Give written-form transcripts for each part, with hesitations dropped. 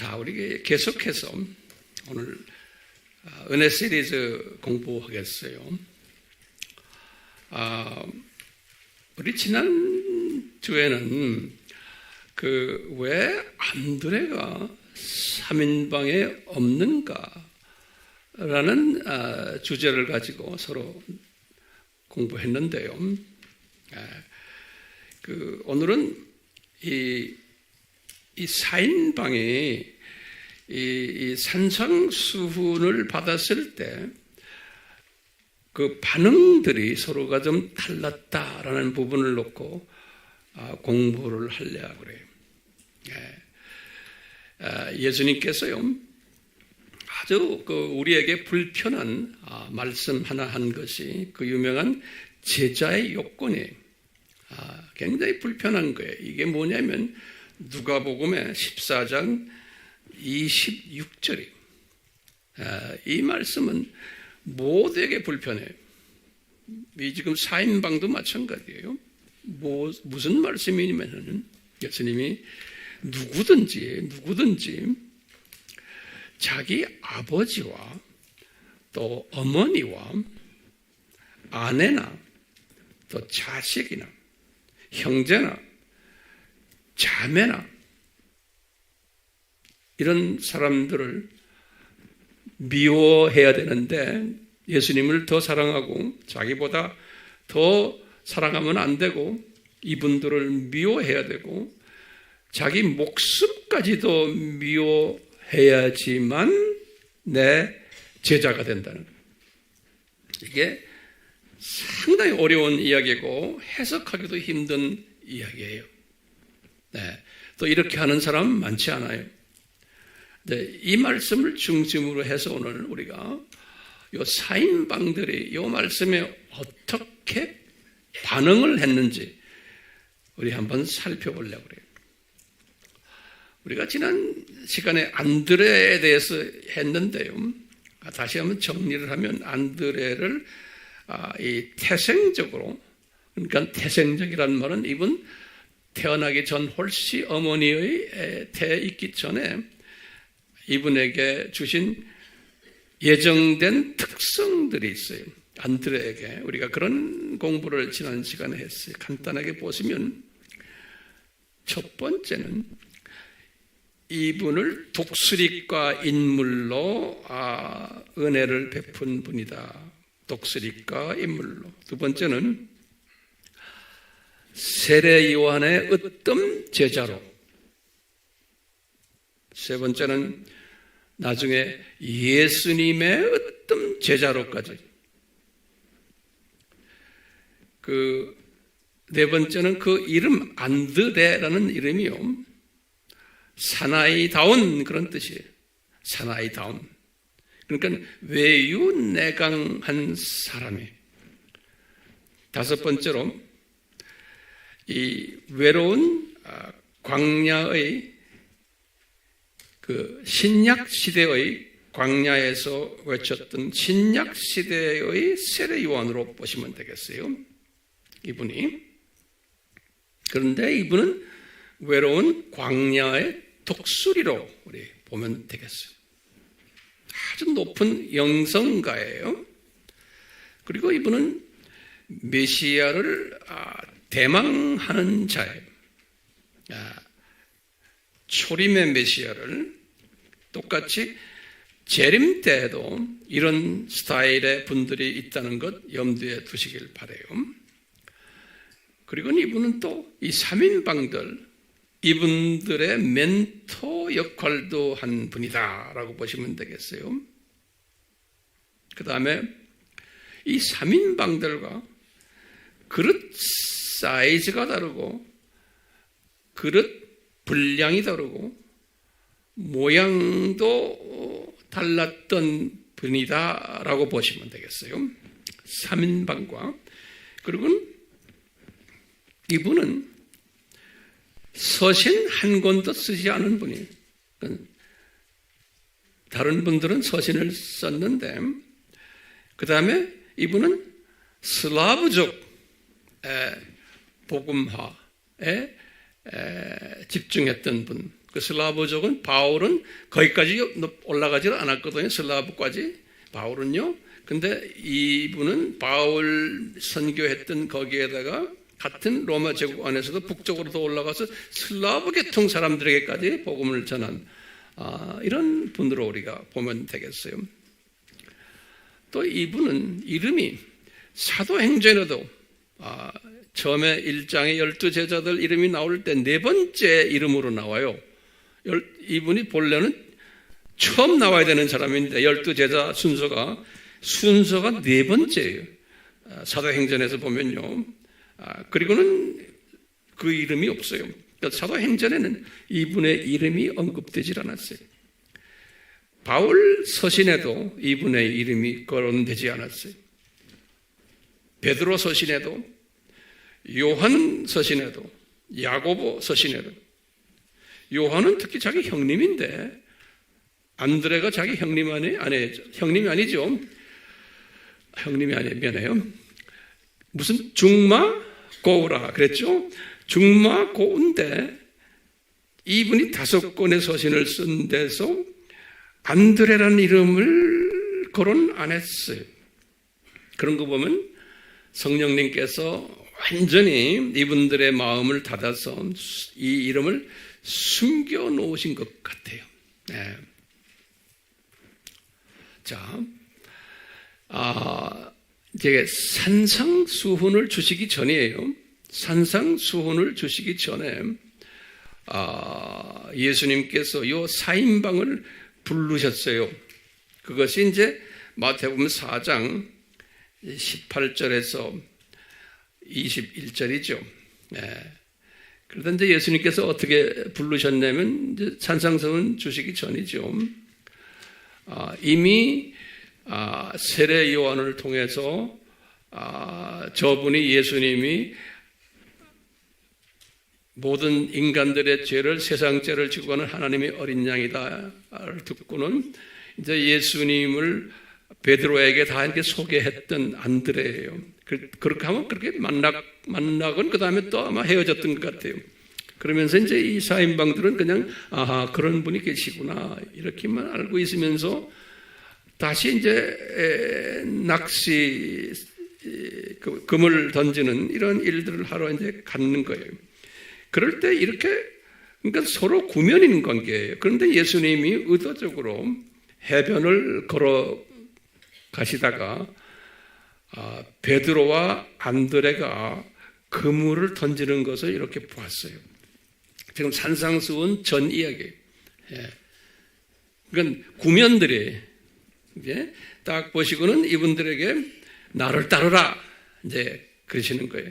자, 우리 계속해서 오늘 은혜 시리즈 공부하겠어요. 우리 지난 주에는 왜 안드레가 3인방에 없는가라는 주제를 가지고 서로 공부했는데요. 오늘은 이 4인방이 이 산상수훈을 받았을 때 그 반응들이 서로가 좀 달랐다라는 부분을 놓고 공부를 하려고 그래요. 예수님께서요, 아주 우리에게 불편한 말씀 하나 한 것이 그 유명한 제자의 요건이에요. 굉장히 불편한 거예요. 이게 뭐냐면 누가복음의 14장 26절이에요. 이 말씀은 모두에게 불편해요. 이 지금 4인방도 마찬가지예요. 무슨 말씀이냐면 예수님이 누구든지 자기 아버지와 또 어머니와 아내나 또 자식이나 형제나 자매나 이런 사람들을 미워해야 되는데 예수님을 더 사랑하고 자기보다 더 사랑하면 안 되고 이분들을 미워해야 되고 자기 목숨까지도 미워해야지만 내 제자가 된다는 거예요. 이게 상당히 어려운 이야기고 해석하기도 힘든 이야기예요. 또 이렇게 하는 사람 많지 않아요. 이 말씀을 중심으로 해서 오늘 우리가 이 4인방들이 이 말씀에 어떻게 반응을 했는지 우리 한번 살펴보려고 그래요. 우리가 지난 시간에 안드레에 대해서 했는데요. 다시 한번 정리를 하면 안드레를 이 태생적으로, 그러니까 태생적이라는 말은 이분 태어나기 전 홀씨 어머니의 태에 있기 전에 이분에게 주신 예정된 특성들이 있어요. 안드레에게. 우리가 그런 공부를 지난 시간에 했어요. 간단하게 보시면 첫 번째는 이분을 독수리과 인물로 은혜를 베푼 분이다. 독수리과 인물로. 두 번째는 세례 요한의 으뜸 제자로. 세 번째는 나중에 예수님의 으뜸 제자로까지. 네 번째는 그 이름 안드레라는 이름이요, 사나이다운 그런 뜻이에요. 사나이다운. 그러니까 외유내강한 사람이. 다섯 번째로 이 외로운 광야의 신약 시대의 광야에서 외쳤던 신약 시대의 세례 요한으로 보시면 되겠어요. 이분이. 그런데 이분은 외로운 광야의 독수리로 우리 보면 되겠어요. 아주 높은 영성가예요. 그리고 이분은 메시아를 대망하는 자예요. 초림의 메시아를 똑같이 재림 때에도 이런 스타일의 분들이 있다는 것 염두에 두시길 바라요. 그리고 이분은 또 이 3인방들, 이분들의 멘토 역할도 한 분이다라고 보시면 되겠어요. 그 다음에 이 3인방들과 그릇 사이즈가 다르고 그릇 분량이 다르고 모양도 달랐던 분이다라고 보시면 되겠어요. 3인방과. 그리고 이분은 서신 한 권도 쓰지 않은 분이에요. 다른 분들은 서신을 썼는데, 그 다음에 이분은 슬라브족 복음화에 집중했던 분. 그 슬라브족은 바울은 거기까지 올라가지 않았거든요. 슬라브까지 바울은요. 근데 이분은 바울 선교했던 거기에다가 같은 로마 제국 안에서도 북쪽으로 더 올라가서 슬라브 계통 사람들에게까지 복음을 전한 이런 분으로 우리가 보면 되겠어요. 또 이분은 이름이 사도행전에도 처음에 1장에 12제자들 이름이 나올 때 네 번째 이름으로 나와요. 이분이 본래는 처음 나와야 되는 사람인데 12제자 순서가 네 번째예요. 사도행전에서 보면요. 그리고는 그 이름이 없어요. 그러니까 사도행전에는 이분의 이름이 언급되질 않았어요. 바울 서신에도 이분의 이름이 거론되지 않았어요. 베드로 서신에도, 요한 서신에도, 야고보 서신에도. 요한은 특히 자기 형님인데 안드레가 자기 형님 형님이 아니죠. 형님이 미안해요. 무슨 중마고우라 그랬죠. 중마고우인데 이분이 5권의 서신을 쓴 데서 안드레라는 이름을 거론 안 했어요. 그런 거 보면 성령님께서 완전히 이분들의 마음을 닫아서 이 이름을 숨겨 놓으신 것 같아요. 네. 자, 이제 산상수훈을 주시기 전이에요. 산상수훈을 주시기 전에 예수님께서 요 4인방을 부르셨어요. 그것이 이제 마태복음 4장 18절에서 21절이죠. 네. 그러다 이제 예수님께서 어떻게 부르셨냐면 이제 산상수훈 주시기 전이죠. 이미 세례 요한을 통해서 저분이 예수님이 모든 인간들의 죄를 세상 죄를 지고 가는 하나님의 어린 양이다를 듣고는 이제 예수님을 베드로에게 다 이렇게 소개했던 안드레예요. 그렇게 하면 그렇게 만나건 그 다음에 또 아마 헤어졌던 것 같아요. 그러면서 이제 이 4인방들은 그냥 그런 분이 계시구나 이렇게만 알고 있으면서 다시 이제 낚시 그물 던지는 이런 일들을 하러 이제 갖는 거예요. 그럴 때 이렇게 그러니까 서로 구면인 관계예요. 그런데 예수님이 의도적으로 해변을 걸어 가시다가 베드로와 안드레가 그물을 던지는 것을 이렇게 보았어요. 지금 산상수훈 전 이야기예요. 그러니까 구면들이 이제 딱 보시고는 이분들에게 나를 따르라 이제 그러시는 거예요.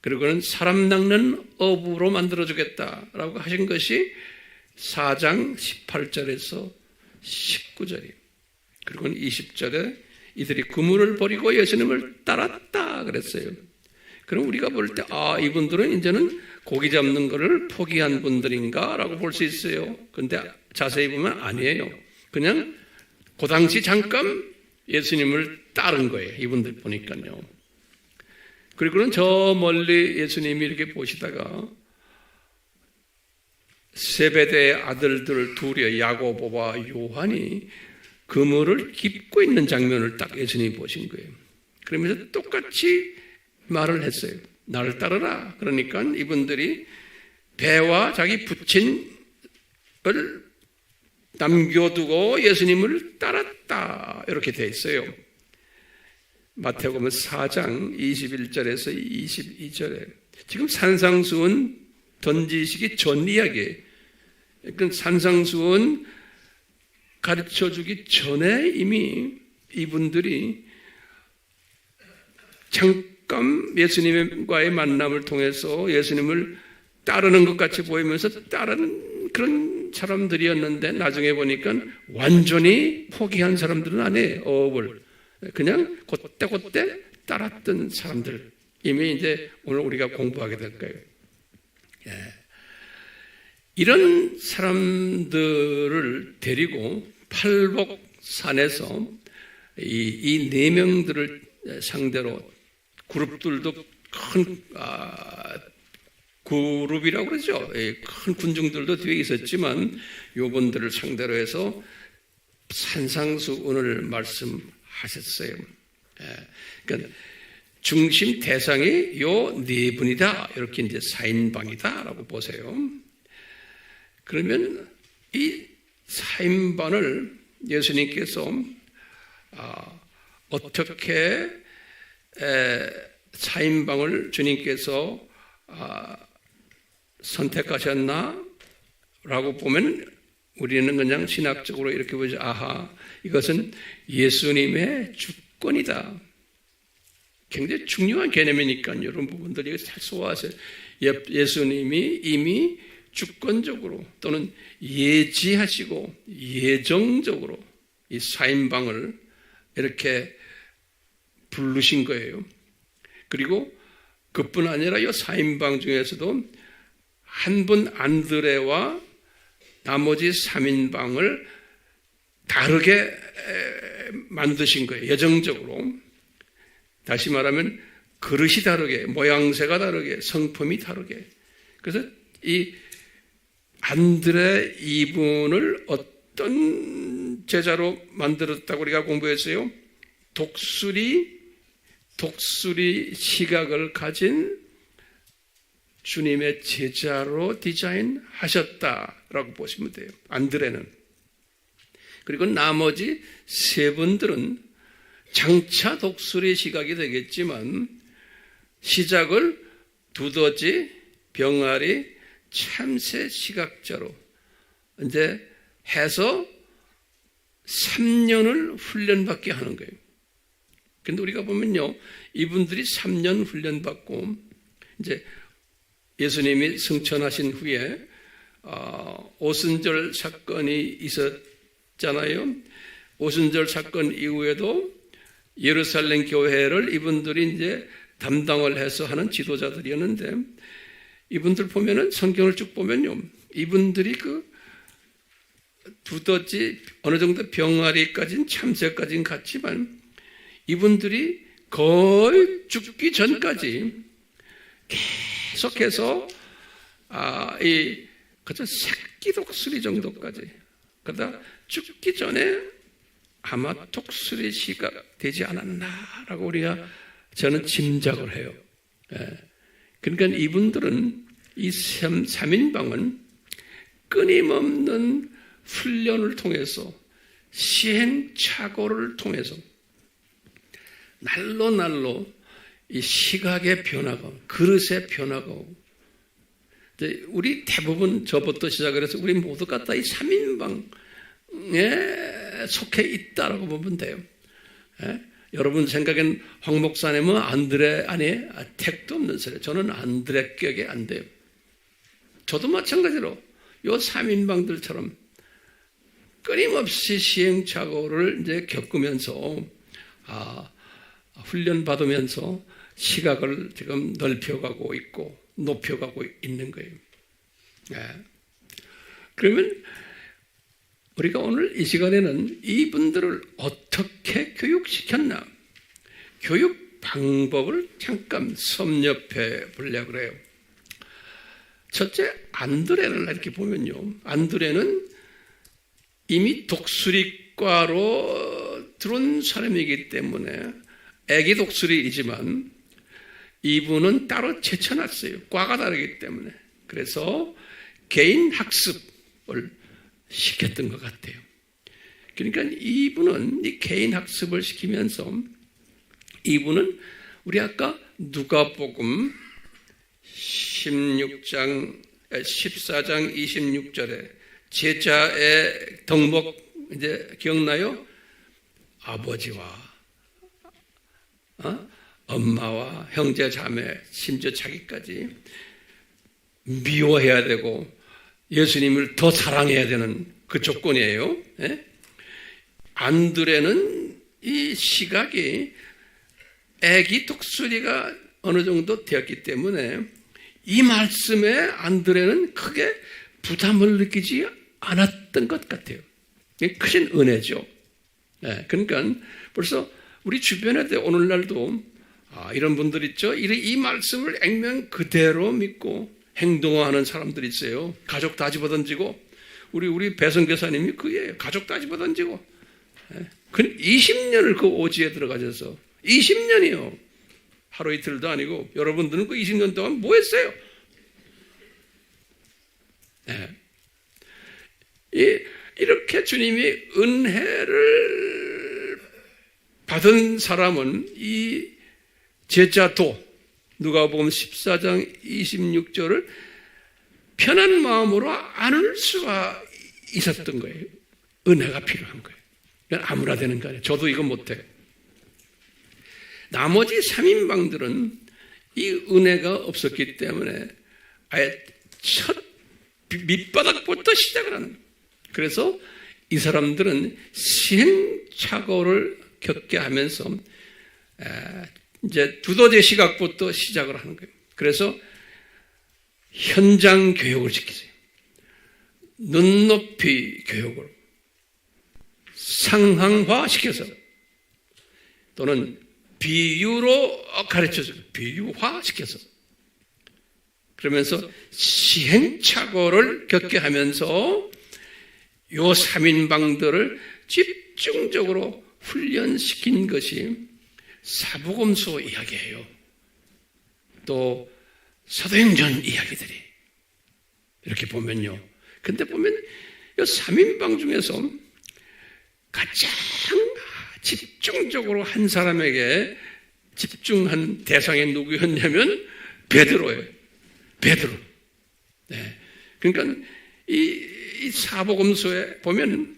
그리고는 사람 낚는 어부로 만들어주겠다라고 하신 것이 4장 18절에서 19절이에요. 그리고는 20절에 이들이 그물을 버리고 예수님을 따랐다 그랬어요. 그럼 우리가 볼 때 이분들은 이제는 고기 잡는 것을 포기한 분들인가 라고 볼 수 있어요. 근데 자세히 보면 아니에요. 그냥 그 당시 잠깐 예수님을 따른 거예요. 이분들 보니까요. 그리고는 저 멀리 예수님이 이렇게 보시다가 세베대의 아들들 둘이 야고보와 요한이 그물을 깁고 있는 장면을 딱 예수님이 보신 거예요. 그러면서 똑같이 말을 했어요. 나를 따르라. 그러니까 이분들이 배와 자기 부친을 남겨두고 예수님을 따랐다. 이렇게 돼 있어요. 마태복음 4장 21절에서 22절에 지금 산상수훈 던지시기 전 이야기예요. 그러니까 산상수훈 가르쳐주기 전에 이미 이분들이 잠깐 예수님과의 만남을 통해서 예수님을 따르는 것 같이 보이면서 따르는 그런 사람들이었는데 나중에 보니까 완전히 포기한 사람들은 아니에요. 어업을 그냥 곧때 따랐던 사람들 이미 이제 오늘 우리가 공부하게 될 거예요. 이런 사람들을 데리고 팔복산에서 이 4명들을 상대로 그룹들도 큰 그룹이라고 그러죠. 큰 군중들도 뒤에 있었지만 요분들을 상대로 해서 산상수훈을 말씀하셨어요. 그러니까 중심 대상이 요 네 분이다. 이렇게 이제 4인방이다라고 보세요. 그러면 이 4인방을 예수님께서 어떻게 4인방을 주님께서 선택하셨나? 라고 보면 우리는 그냥 신학적으로 이렇게 보죠. 아하, 이것은 예수님의 주권이다. 굉장히 중요한 개념이니까 이런 부분들이 잘 소화하세요. 예수님이 이미 주권적으로 또는 예지하시고 예정적으로 이 4인방을 이렇게 부르신 거예요. 그리고 그뿐 아니라 이 4인방 중에서도 한 분 안드레와 나머지 3인방을 다르게 만드신 거예요. 예정적으로. 다시 말하면 그릇이 다르게, 모양새가 다르게, 성품이 다르게. 그래서 이 안드레 이분을 어떤 제자로 만들었다고 우리가 공부했어요? 독수리 시각을 가진 주님의 제자로 디자인하셨다라고 보시면 돼요. 안드레는. 그리고 나머지 세 분들은 장차 독수리 시각이 되겠지만 시작을 두더지, 병아리, 참새 시각자로 이제 해서 3년을 훈련받게 하는 거예요. 근데 우리가 보면요, 이분들이 3년 훈련받고 이제 예수님이 승천하신 후에 오순절 사건이 있었잖아요. 오순절 사건 이후에도 예루살렘 교회를 이분들이 이제 담당을 해서 하는 지도자들이었는데 이분들 보면은 성경을 쭉 보면요, 이분들이 그 두더지 어느 정도 병아리까지는 참새까지는 갔지만 이분들이 거의 죽기 전까지 계속해서 그저 새끼 독수리 정도까지, 그러다 죽기 전에 아마 독수리 시각 되지 않았나라고 저는 짐작을 해요. 그러니까 이분들은 이 3인방은 끊임없는 훈련을 통해서 시행착오를 통해서 날로 이 시각의 변화가, 그릇의 변화가 오고, 우리 대부분 저부터 시작을 해서 우리 모두가 다 이 3인방에 속해 있다라고 보면 돼요. 여러분 생각엔 황 목사님은 안드레 아니에요? 택도 없는 소리. 저는 안드레 격에 안 돼요. 저도 마찬가지로 요 3인방들처럼 끊임없이 시행착오를 이제 겪으면서 훈련받으면서 시각을 지금 넓혀가고 있고 높여가고 있는 거예요. 그러면 우리가 오늘 이 시간에는 이분들을 어떻게 교육시켰나, 교육 방법을 잠깐 섭렵해 보려고 그래요. 첫째, 안드레를 이렇게 보면요, 안드레는 이미 독수리과로 들어온 사람이기 때문에 애기 독수리이지만 이분은 따로 제쳐놨어요. 과가 다르기 때문에. 그래서 개인 학습을 시켰던 것 같아요. 그러니까 이분은 이 개인 학습을 시키면서 이분은 우리 아까 누가복음 14장 26절에 제자의 덕목 이제 기억나요? 아버지와 엄마와 형제 자매 심지어 자기까지 미워해야 되고 예수님을 더 사랑해야 되는 그 조건이에요. 안드레는 이 시각이 애기 독수리가 어느 정도 되었기 때문에 이 말씀에 안드레는 크게 부담을 느끼지 않았던 것 같아요. 크신 은혜죠. 그러니까 벌써 우리 주변에도 오늘날도 이런 분들 있죠. 이 말씀을 액면 그대로 믿고 행동화하는 사람들이 있어요. 가족 다 집어던지고, 우리 배성교사님이 그예요. 가족 다 집어던지고. 20년을 그 오지에 들어가셔서, 20년이요. 하루 이틀도 아니고, 여러분들은 그 20년 동안 뭐 했어요? 이렇게 주님이 은혜를 받은 사람은 이 제자도 누가복음 14장 26절을 편한 마음으로 안을 수가 있었던 거예요. 은혜가 필요한 거예요. 아무나 되는 거 아니에요. 저도 이거 못해요. 나머지 3인방들은 이 은혜가 없었기 때문에 아예 첫 밑바닥부터 시작을 하는 거예요. 그래서 이 사람들은 시행착오를 겪게 하면서 이제 두더지 시각부터 시작을 하는 거예요. 그래서 현장 교육을 시키세요. 눈높이 교육을 상황화 시켜서 또는 비유로 가르쳐줘요. 비유화 시켜서 그러면서 시행착오를 겪게 하면서 요 3인방들을 집중적으로 훈련시킨 것이 사복음서 이야기예요. 또 사도행전 이야기들이 이렇게 보면요. 근데 보면 이 3인방 중에서 가장 집중적으로 한 사람에게 집중한 대상이 누구였냐면 베드로예요. 베드로. 네. 그러니까 이 사복음서에 보면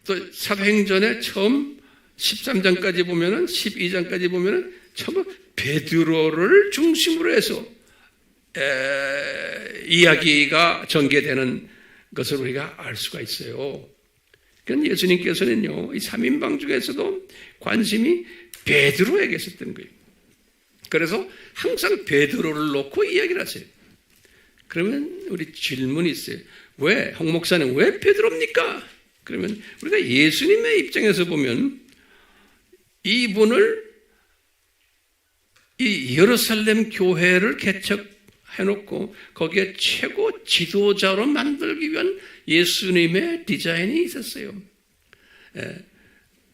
또 사도행전에 처음 13장까지 보면은 12장까지 보면은 처음 베드로를 중심으로 해서 이야기가 전개되는 것을 우리가 알 수가 있어요. 그러니까 예수님께서는요, 이 3인방 중에서도 관심이 베드로에게 있었던 거예요. 그래서 항상 베드로를 놓고 이야기를 하세요. 그러면 우리 질문이 있어요. 왜? 홍 목사는 왜 베드로입니까? 그러면 우리가 예수님의 입장에서 보면 이분을 이 예루살렘 교회를 개척해놓고 거기에 최고 지도자로 만들기 위한 예수님의 디자인이 있었어요.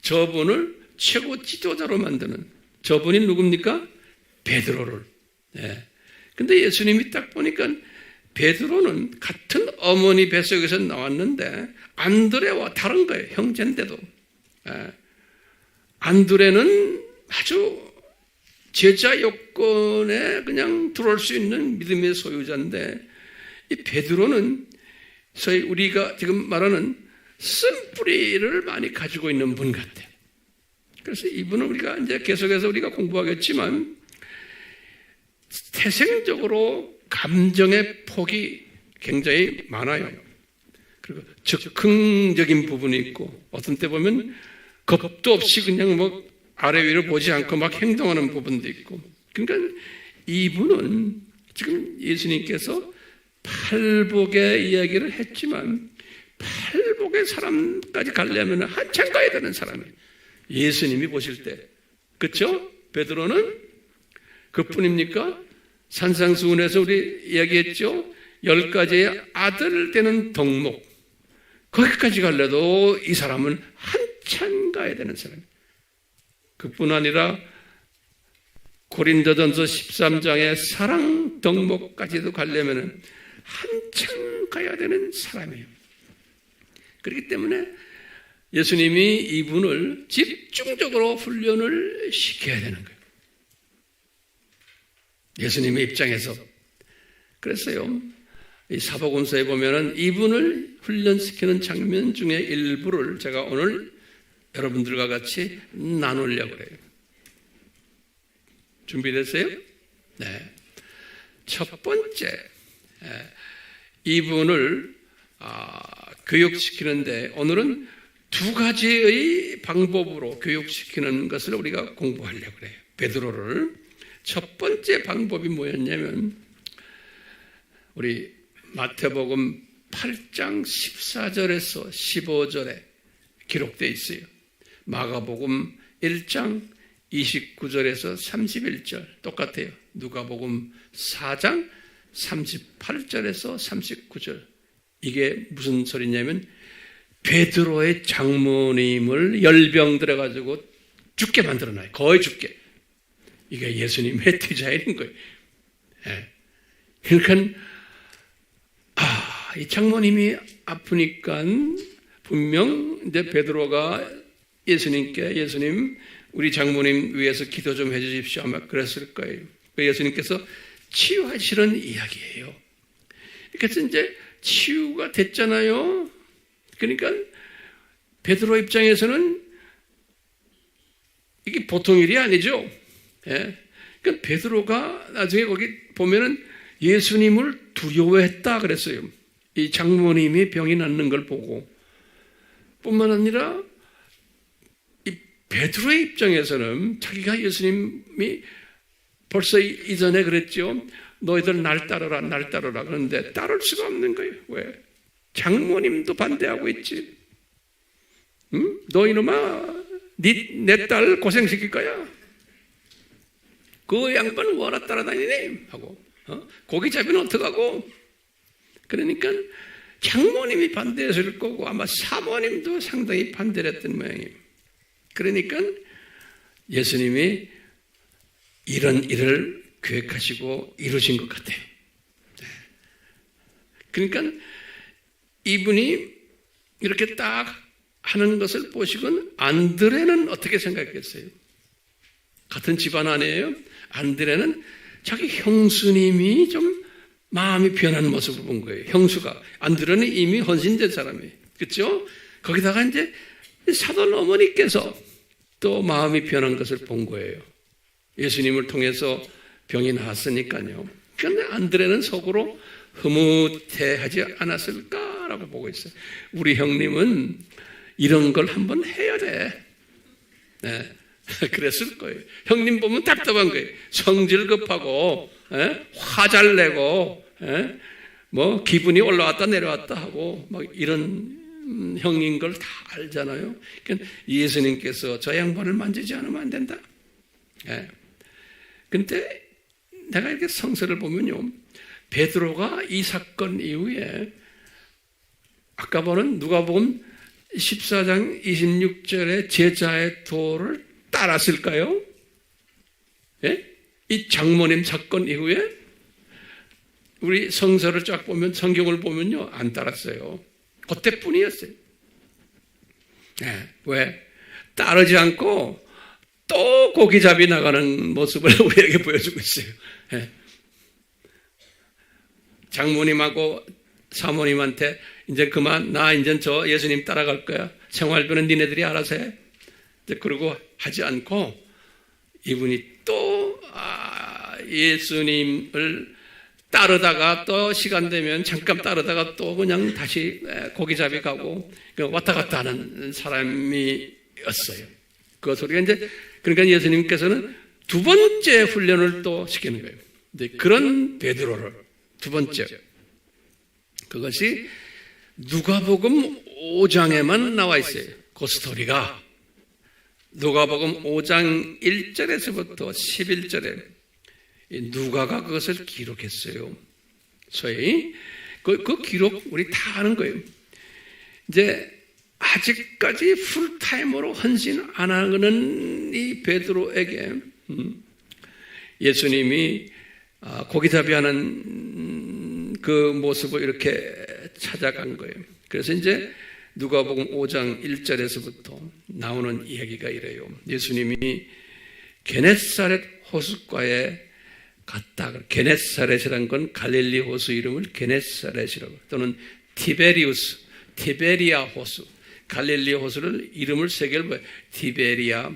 저분을 최고 지도자로 만드는 저분이 누굽니까? 베드로를. 근데 예수님이 딱 보니까 베드로는 같은 어머니 뱃속에서 나왔는데 안드레와 다른 거예요. 형제인데도. 안드레는 아주 제자 요건에 그냥 들어올 수 있는 믿음의 소유자인데 이 베드로는 소위 우리가 지금 말하는 쓴뿌리를 많이 가지고 있는 분 같아요. 그래서 이분은 우리가 이제 계속해서 우리가 공부하겠지만 태생적으로 감정의 폭이 굉장히 많아요. 그리고 즉흥적인 부분이 있고 어떤 때 보면 겁도 없이 그냥 뭐 아래 위를 보지 않고 막 행동하는 부분도 있고. 그러니까 이분은 지금 예수님께서 팔복의 이야기를 했지만 팔복의 사람까지 가려면 한참 가야 되는 사람이에요. 예수님이 보실 때. 그렇죠? 베드로는 그뿐입니까? 산상수훈에서 우리 이야기했죠? 10가지의 아들 되는 덕목. 거기까지 가려도 이 사람은 한참 가야 되는 사람이에요. 그뿐 아니라 고린도전서 13장의 사랑 덕목까지도 가려면 한참 가야 되는 사람이에요. 그렇기 때문에 예수님이 이분을 집중적으로 훈련을 시켜야 되는 거예요. 예수님의 입장에서. 그랬어요. 이 사복음서에 보면은 이분을 훈련시키는 장면 중에 일부를 제가 오늘 여러분들과 같이 나누려고 해요. 준비됐어요? 네. 첫 번째, 이분을 교육시키는데 오늘은 2가지의 방법으로 교육시키는 것을 우리가 공부하려고 해요. 베드로를. 첫 번째 방법이 뭐였냐면 우리 마태복음 8장 14절에서 15절에 기록되어 있어요. 마가복음 1장 29절에서 31절 똑같아요. 누가복음 4장 38절에서 39절. 이게 무슨 소리냐면 베드로의 장모님을 열병 들어가지고 죽게 만들어놔요. 거의 죽게. 이게 예수님의 디자인인 거예요. 예. 그러니까 이 장모님이 아프니까 분명 이제 베드로가 예수님께 예수님 우리 장모님 위해서 기도 좀 해주십시오 아마 그랬을 거예요. 예수님께서 치유하시는 이야기예요. 그래서 이제 치유가 됐잖아요. 그러니까 베드로 입장에서는 이게 보통 일이 아니죠. 예. 그러니까 베드로가 나중에 거기 보면은 예수님을 두려워했다 그랬어요. 이 장모님이 병이 낫는 걸 보고 뿐만 아니라 이 베드로의 입장에서는 자기가 예수님이 벌써 이전에 그랬죠. 너희들 날 따르라 날 따르라 그런데 따를 수가 없는 거예요. 왜? 장모님도 반대하고 있지. 응? 너 이놈아 내 딸 고생시킬 거야. 그 양반 뭐하러 따라다니네 하고 고기 잡이는 어떡하고. 그러니까 장모님이 반대했을 거고 아마 사모님도 상당히 반대를 했던 모양이에요. 그러니까 예수님이 이런 일을 계획하시고 이루신 것 같아요. 그러니까 이분이 이렇게 딱 하는 것을 보시곤 안드레는 어떻게 생각했어요? 같은 집안 아니에요? 안드레는 자기 형수님이 좀 마음이 변한 모습을 본 거예요. 형수가. 안드레는 이미 헌신된 사람이에요. 그렇죠? 거기다가 이제 사돈 어머니께서 또 마음이 변한 것을 본 거예요. 예수님을 통해서 병이 나았으니까요. 그런데 안드레는 속으로 흐뭇해하지 않았을까라고 보고 있어요. 우리 형님은 이런 걸 한번 해야 돼. 네. 그랬을 거예요. 형님 보면 답답한 거예요. 성질 급하고 화 잘 내고 뭐 기분이 올라왔다 내려왔다 하고 막 이런 형인 걸 다 알잖아요. 그러니까 예수님께서 저 양반을 만지지 않으면 안 된다. 근데 내가 이렇게 성서를 보면요. 베드로가 이 사건 이후에 아까 보는 누가복음 14장 26절에 제자의 도를 따랐을까요? 예? 이 장모님 사건 이후에 우리 성서를 쫙 보면 성경을 보면요 안 따랐어요. 그때뿐이었어요. 예. 왜? 따르지 않고 또 고기잡이 나가는 모습을 우리에게 보여주고 있어요. 예. 장모님하고 사모님한테 이제 그만 나 이제 저 예수님 따라갈 거야. 생활비는 니네들이 알아서 해. 그러고 하지 않고 이분이 또 예수님을 따르다가 또 시간 되면 잠깐 따르다가 또 그냥 다시 고기잡이 가고 왔다 갔다 하는 사람이었어요. 그 소리가 이제 그러니까 예수님께서는 두 번째 훈련을 또 시키는 거예요. 그런 베드로를 두 번째 그것이 누가복음 5장에만 나와 있어요. 그 스토리가 누가복음 5장 1절에서부터 11절에 누가가 그것을 기록했어요. 소위 그 기록 우리 다 아는 거예요. 이제 아직까지 풀타임으로 헌신 안 하는 이 베드로에게 예수님이 고기잡이 하는 그 모습을 이렇게 찾아간 거예요. 그래서 이제 누가복음 5장 1절에서부터 나오는 이야기가 이래요. 예수님이 게네사렛 호숫가에 갔다. 게네사렛이란 건 갈릴리 호수 이름을 게네사렛이라고 또는 티베리아 호수. 갈릴리 호수를 이름을 세 개를 봐요. 티베리아,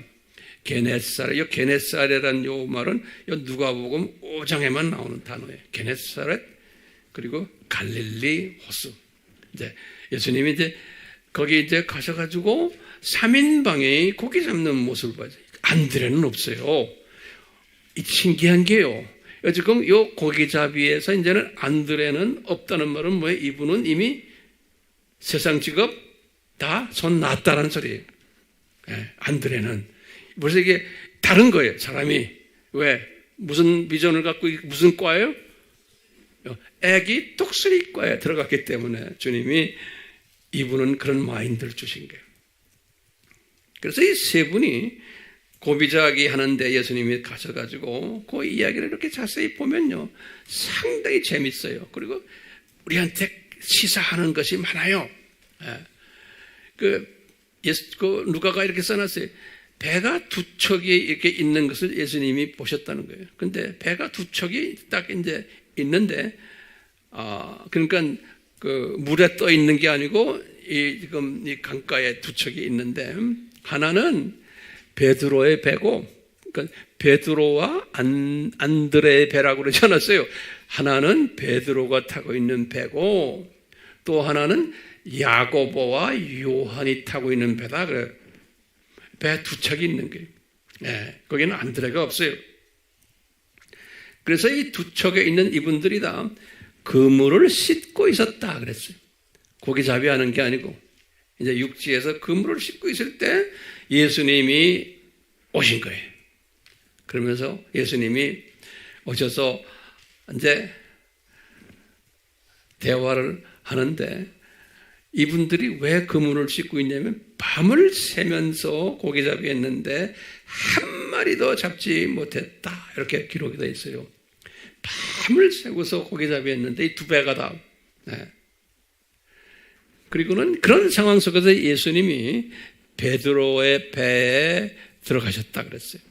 게네사렛. 이 게네사렛이라는 요 말은 요 누가복음 5장에만 나오는 단어예요. 게네사렛 그리고 갈릴리 호수. 이제 예수님이 이제 거기 이제 가셔가지고 3인방이 고기 잡는 모습을 봐요. 안드레는 없어요. 이 신기한 게요. 지금 요 고기잡이에서 이제는 안드레는 없다는 말은 뭐예요? 이분은 이미 세상 직업 다 손 놨다는 소리예요. 안드레는. 벌써 이게 다른 거예요. 사람이. 왜? 무슨 비전을 갖고 무슨 과예요? 애기 독수리과에 들어갔기 때문에 주님이 이분은 그런 마인드를 주신 거예요. 그래서 이 세 분이 고비자기 하는데 예수님이 가셔가지고 그 이야기를 이렇게 자세히 보면요, 상당히 재밌어요. 그리고 우리한테 시사하는 것이 많아요. 그 누가가 이렇게 써놨어요. 배가 두 척이 이렇게 있는 것을 예수님이 보셨다는 거예요. 근데 배가 두 척이 딱 이제 있는데, 그러니까 그 물에 떠 있는 게 아니고 지금 이 강가에 두 척이 있는데, 하나는 베드로의 배고, 그러니까 베드로와 안드레의 배라고 그러지 않았어요. 하나는 베드로가 타고 있는 배고, 또 하나는 야고보와 요한이 타고 있는 배다 그래요. 배 두 척이 있는 거예요. 거기는 안드레가 없어요. 그래서 이 두 척에 있는 이분들이 다 그물을 씻고 있었다 그랬어요. 고기잡이 하는 게 아니고, 이제 육지에서 그물을 씻고 있을 때 예수님이 오신 거예요. 그러면서 예수님이 오셔서 이제 대화를 하는데, 이분들이 왜 그물을 씻고 있냐면 밤을 새면서 고기잡이 했는데 한 마리도 잡지 못했다, 이렇게 기록이 되어 있어요. 밤을 새고서 고기잡이 했는데 이 두 배가 다. 그리고는 그런 상황 속에서 예수님이 베드로의 배에 들어가셨다 그랬어요.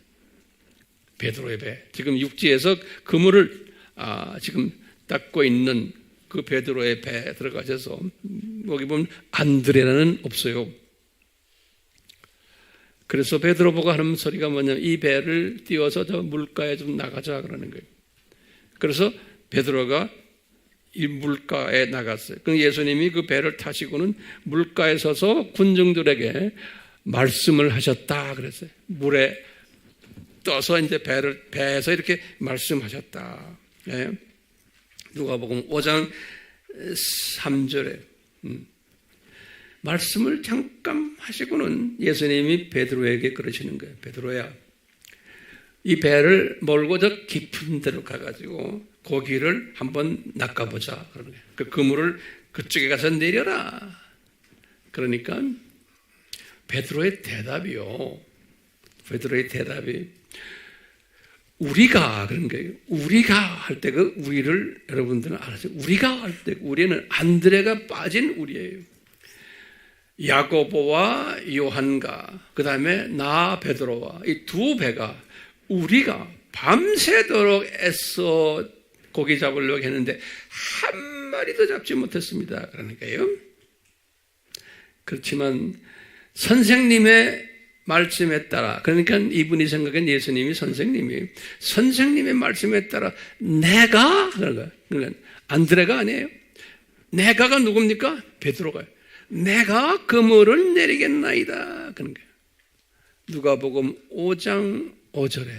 베드로의 배. 지금 육지에서 그물을 지금 닦고 있는 그 베드로의 배에 들어가셔서, 여기 보면 안드레는 없어요. 그래서 베드로 보고 하는 소리가 뭐냐면 이 배를 띄워서 저 물가에 좀 나가자 그러는 거예요. 그래서 베드로가 이 물가에 나갔어요. 그럼 예수님이 그 배를 타시고는 물가에 서서 군중들에게 말씀을 하셨다 그랬어요. 물에 떠서 이제 배에서 이렇게 말씀하셨다. 누가복음 5장 3절에 말씀을 잠깐 하시고는 예수님이 베드로에게 그러시는 거예요. 베드로야, 이 배를 몰고 저 깊은 데로 가가지고 고기를 한번 낚아보자 그러는 거예요. 그 그물을 그쪽에 가서 내려라. 그러니까 베드로의 대답이 우리가 그런 거예요. 우리가 할 때 그 우리를 여러분들은 알아서, 우리가 할 때 우리는 안드레가 빠진 우리예요. 야고보와 요한과 그 다음에 나 베드로와 이 두 배가 우리가 밤새도록 애써 고기 잡으려고 했는데 한 마리도 잡지 못했습니다. 그러니까요. 그렇지만 선생님의 말씀에 따라, 그러니까 이분이 생각한 예수님이 선생님의 말씀에 따라 내가, 그러니까 안드레가 아니에요. 내가가 누굽니까? 베드로가요. 내가 그물을 내리겠나이다. 그런 거예요. 누가복음 5장 5절에.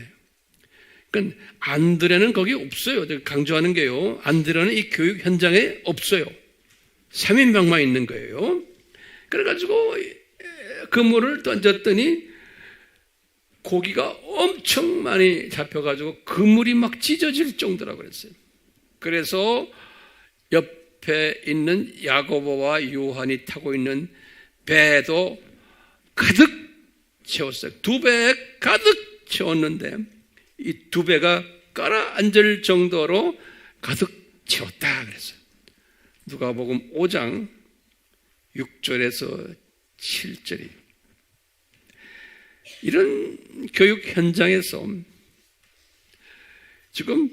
그러니까 안드레는 거기 없어요. 강조하는 게요. 안드레는 이 교육 현장에 없어요. 3인방만 있는 거예요. 그래가지고 그물을 던졌더니 고기가 엄청 많이 잡혀가지고 그물이 막 찢어질 정도라고 그랬어요. 그래서 옆에 있는 야고보와 요한이 타고 있는 배도 가득 채웠어요. 두 배에 가득 채웠는데 이 두 배가 깔아앉을 정도로 가득 채웠다 그랬어요. 누가복음 5장 6절에서 7절이. 이런 교육 현장에서 지금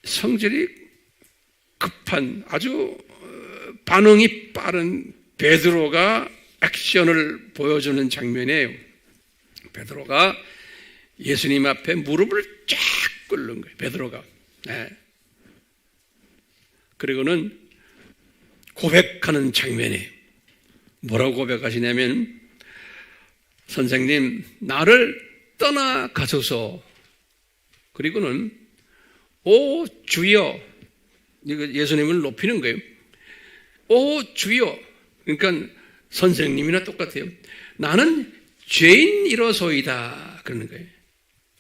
성질이 급한 아주 반응이 빠른 베드로가 액션을 보여주는 장면이에요. 베드로가 예수님 앞에 무릎을 쫙 꿇는 거예요. 베드로가. 그리고는 고백하는 장면이에요. 뭐라고 고백하시냐면, 선생님, 나를 떠나가소서. 그리고는 오 주여, 예수님을 높이는 거예요. 오 주여, 그러니까 선생님이나 똑같아요. 나는 죄인이로소이다 그러는 거예요.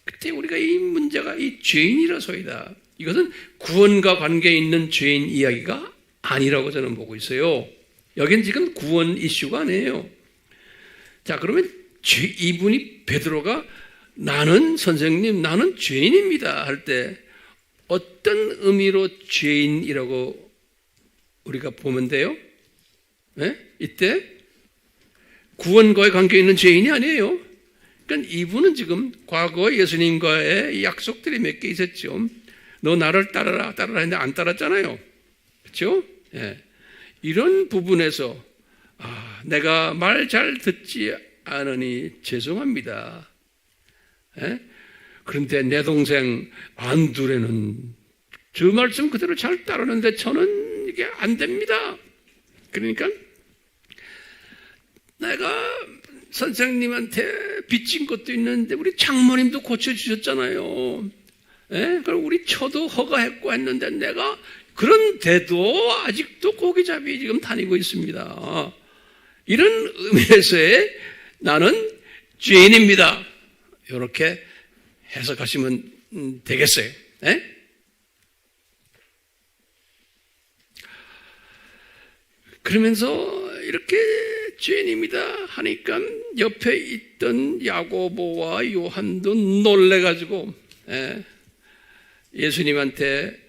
그때 우리가 이 문제가 이 죄인이로소이다, 이것은 구원과 관계 있는 죄인 이야기가 아니라고 저는 보고 있어요. 여긴 지금 구원 이슈가 아니에요. 자, 그러면 이분이 베드로가 나는 선생님, 나는 죄인입니다 할 때 어떤 의미로 죄인이라고 우리가 보면 돼요? 네? 이때 구원과의 관계 있는 죄인이 아니에요. 그러니까 이분은 지금 과거 예수님과의 약속들이 몇 개 있었죠. 너 나를 따르라 했는데 안 따랐잖아요. 그렇죠? 예. 이런 부분에서 내가 말 잘 듣지 않으니 죄송합니다. 예? 그런데 내 동생 안드레는 저 말씀 그대로 잘 따르는데 저는 이게 안 됩니다. 그러니까 내가 선생님한테 빚진 것도 있는데 우리 장모님도 고쳐주셨잖아요. 예? 그럼 우리 처도 허가했고 했는데 내가 그런데도 아직도 고기잡이 지금 다니고 있습니다. 이런 의미에서의 나는 죄인입니다. 이렇게 해석하시면 되겠어요. 예? 그러면서 이렇게 죄인입니다 하니까 옆에 있던 야고보와 요한도 놀래가지고 예수님한테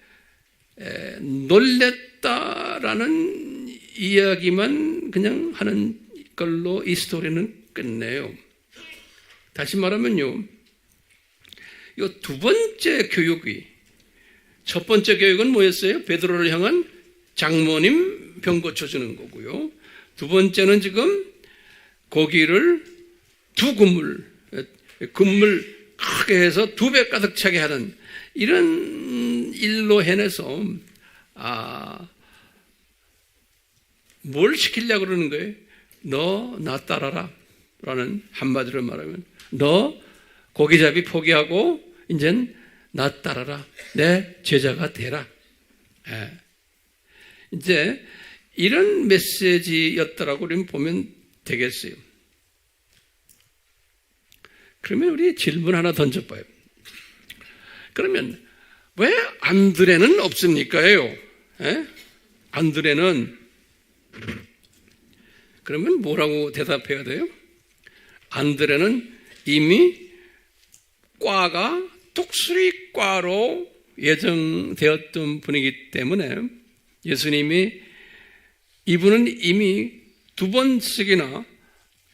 놀랬다라는 이야기만 그냥 하는 걸로 이 스토리는 끝내요. 다시 말하면요, 이 두 번째 교육이, 첫 번째 교육은 뭐였어요? 베드로를 향한 장모님 병 고쳐주는 거고요. 두 번째는 지금 고기를 두 그물 크게 해서 2배 가득 차게 하는 이런 일로 해내서 뭘 시키려고 그러는 거예요? 너 나 따라라 라는 한마디로 말하면 너 고기잡이 포기하고 이젠 나 따라라. 내 제자가 되라. 이제 이런 메시지였다라고 우리는 보면 되겠어요. 그러면 우리 질문 하나 던져봐요. 그러면 왜 안드레는 없습니까요? 안드레는 그러면 뭐라고 대답해야 돼요? 안드레는 이미 과가 독수리과로 예정되었던 분이기 때문에 예수님이 이분은 이미 2번씩이나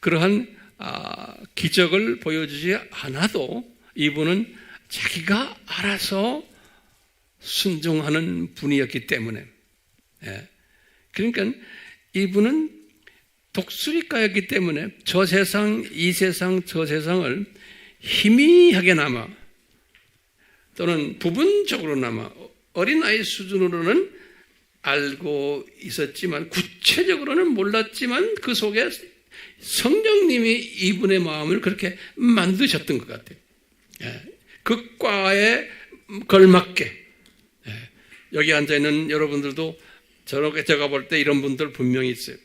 그러한 기적을 보여주지 않아도 이분은 자기가 알아서 순종하는 분이었기 때문에 그러니까 이분은 독수리과였기 때문에 저 세상, 이 세상, 저 세상을 희미하게나마 또는 부분적으로나마 어린아이 수준으로는 알고 있었지만 구체적으로는 몰랐지만 그 속에 성령님이 이분의 마음을 그렇게 만드셨던 것 같아요. 그 과에 걸맞게 여기 앉아있는 여러분들도 저렇게 제가 볼 때 이런 분들 분명히 있어요.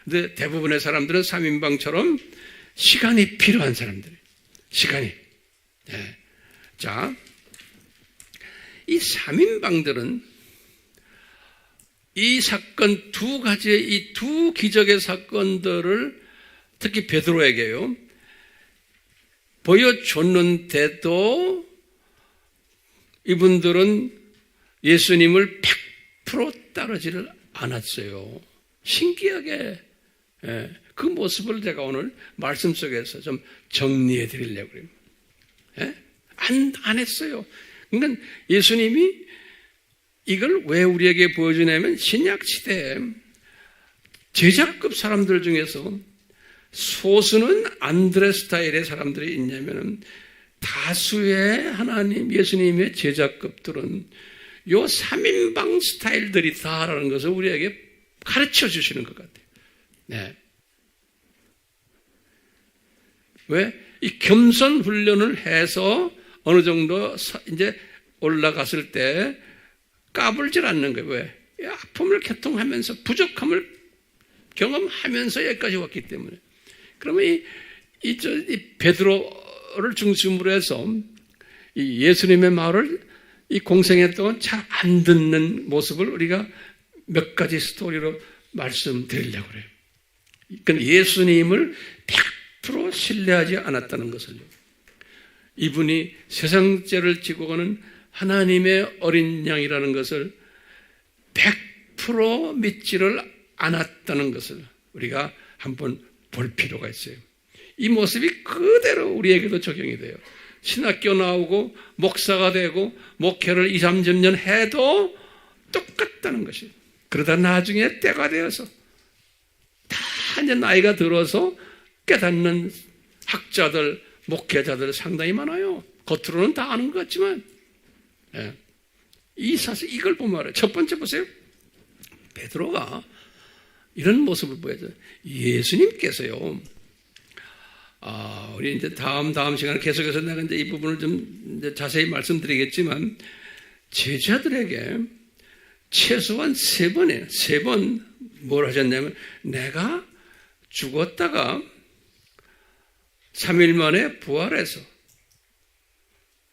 근데 대부분의 사람들은 3인방처럼 시간이 필요한 사람들이에요. 시간이. 자, 이 3인방들은 이 사건 두 가지의 이 두 기적의 사건들을 특히 베드로에게요 보여줬는데도 이분들은 예수님을 100% 따르지를 않았어요. 신기하게 그 모습을 제가 오늘 말씀 속에서 좀 정리해 드리려고 해요. 안 했어요. 그러니까 예수님이 이걸 왜 우리에게 보여주냐면 신약 시대에 제자급 사람들 중에서 소수는 안드레 스타일의 사람들이 있냐면 다수의 하나님 예수님의 제자급들은 요 3인방 스타일들이다라는 것을 우리에게 가르쳐 주시는 것 같아요. 왜? 이 겸손 훈련을 해서 어느 정도 이제 올라갔을 때 까불질 않는 거예요. 왜? 이 아픔을 개통하면서 부족함을 경험하면서 여기까지 왔기 때문에. 그러면 이 베드로를 중심으로 해서 이 예수님의 말을 이 공생애 동안 잘 안 듣는 모습을 우리가 몇 가지 스토리로 말씀드리려고 그래요. 그러니까 예수님을 100% 신뢰하지 않았다는 것을요. 이분이 세상 죄를 지고 가는 하나님의 어린 양이라는 것을 100% 믿지를 않았다는 것을 우리가 한번 볼 필요가 있어요. 이 모습이 그대로 우리에게도 적용이 돼요. 신학교 나오고 목사가 되고 목회를 2, 30년 해도 똑같다는 것이에요. 그러다 나중에 때가 되어서 다 이제 나이가 들어서 깨닫는 학자들, 목회자들 상당히 많아요. 겉으로는 다 아는 것 같지만, 예. 이 사실 이걸 보면 알아요. 첫 번째 보세요. 베드로가 이런 모습을 보여줘요. 예수님께서요. 우리 이제 다음 시간에 계속해서 내가 이제 이 부분을 좀 이제 자세히 말씀드리겠지만, 제자들에게 최소한 3번 뭘 하셨냐면, 내가 죽었다가 3일 만에 부활해서,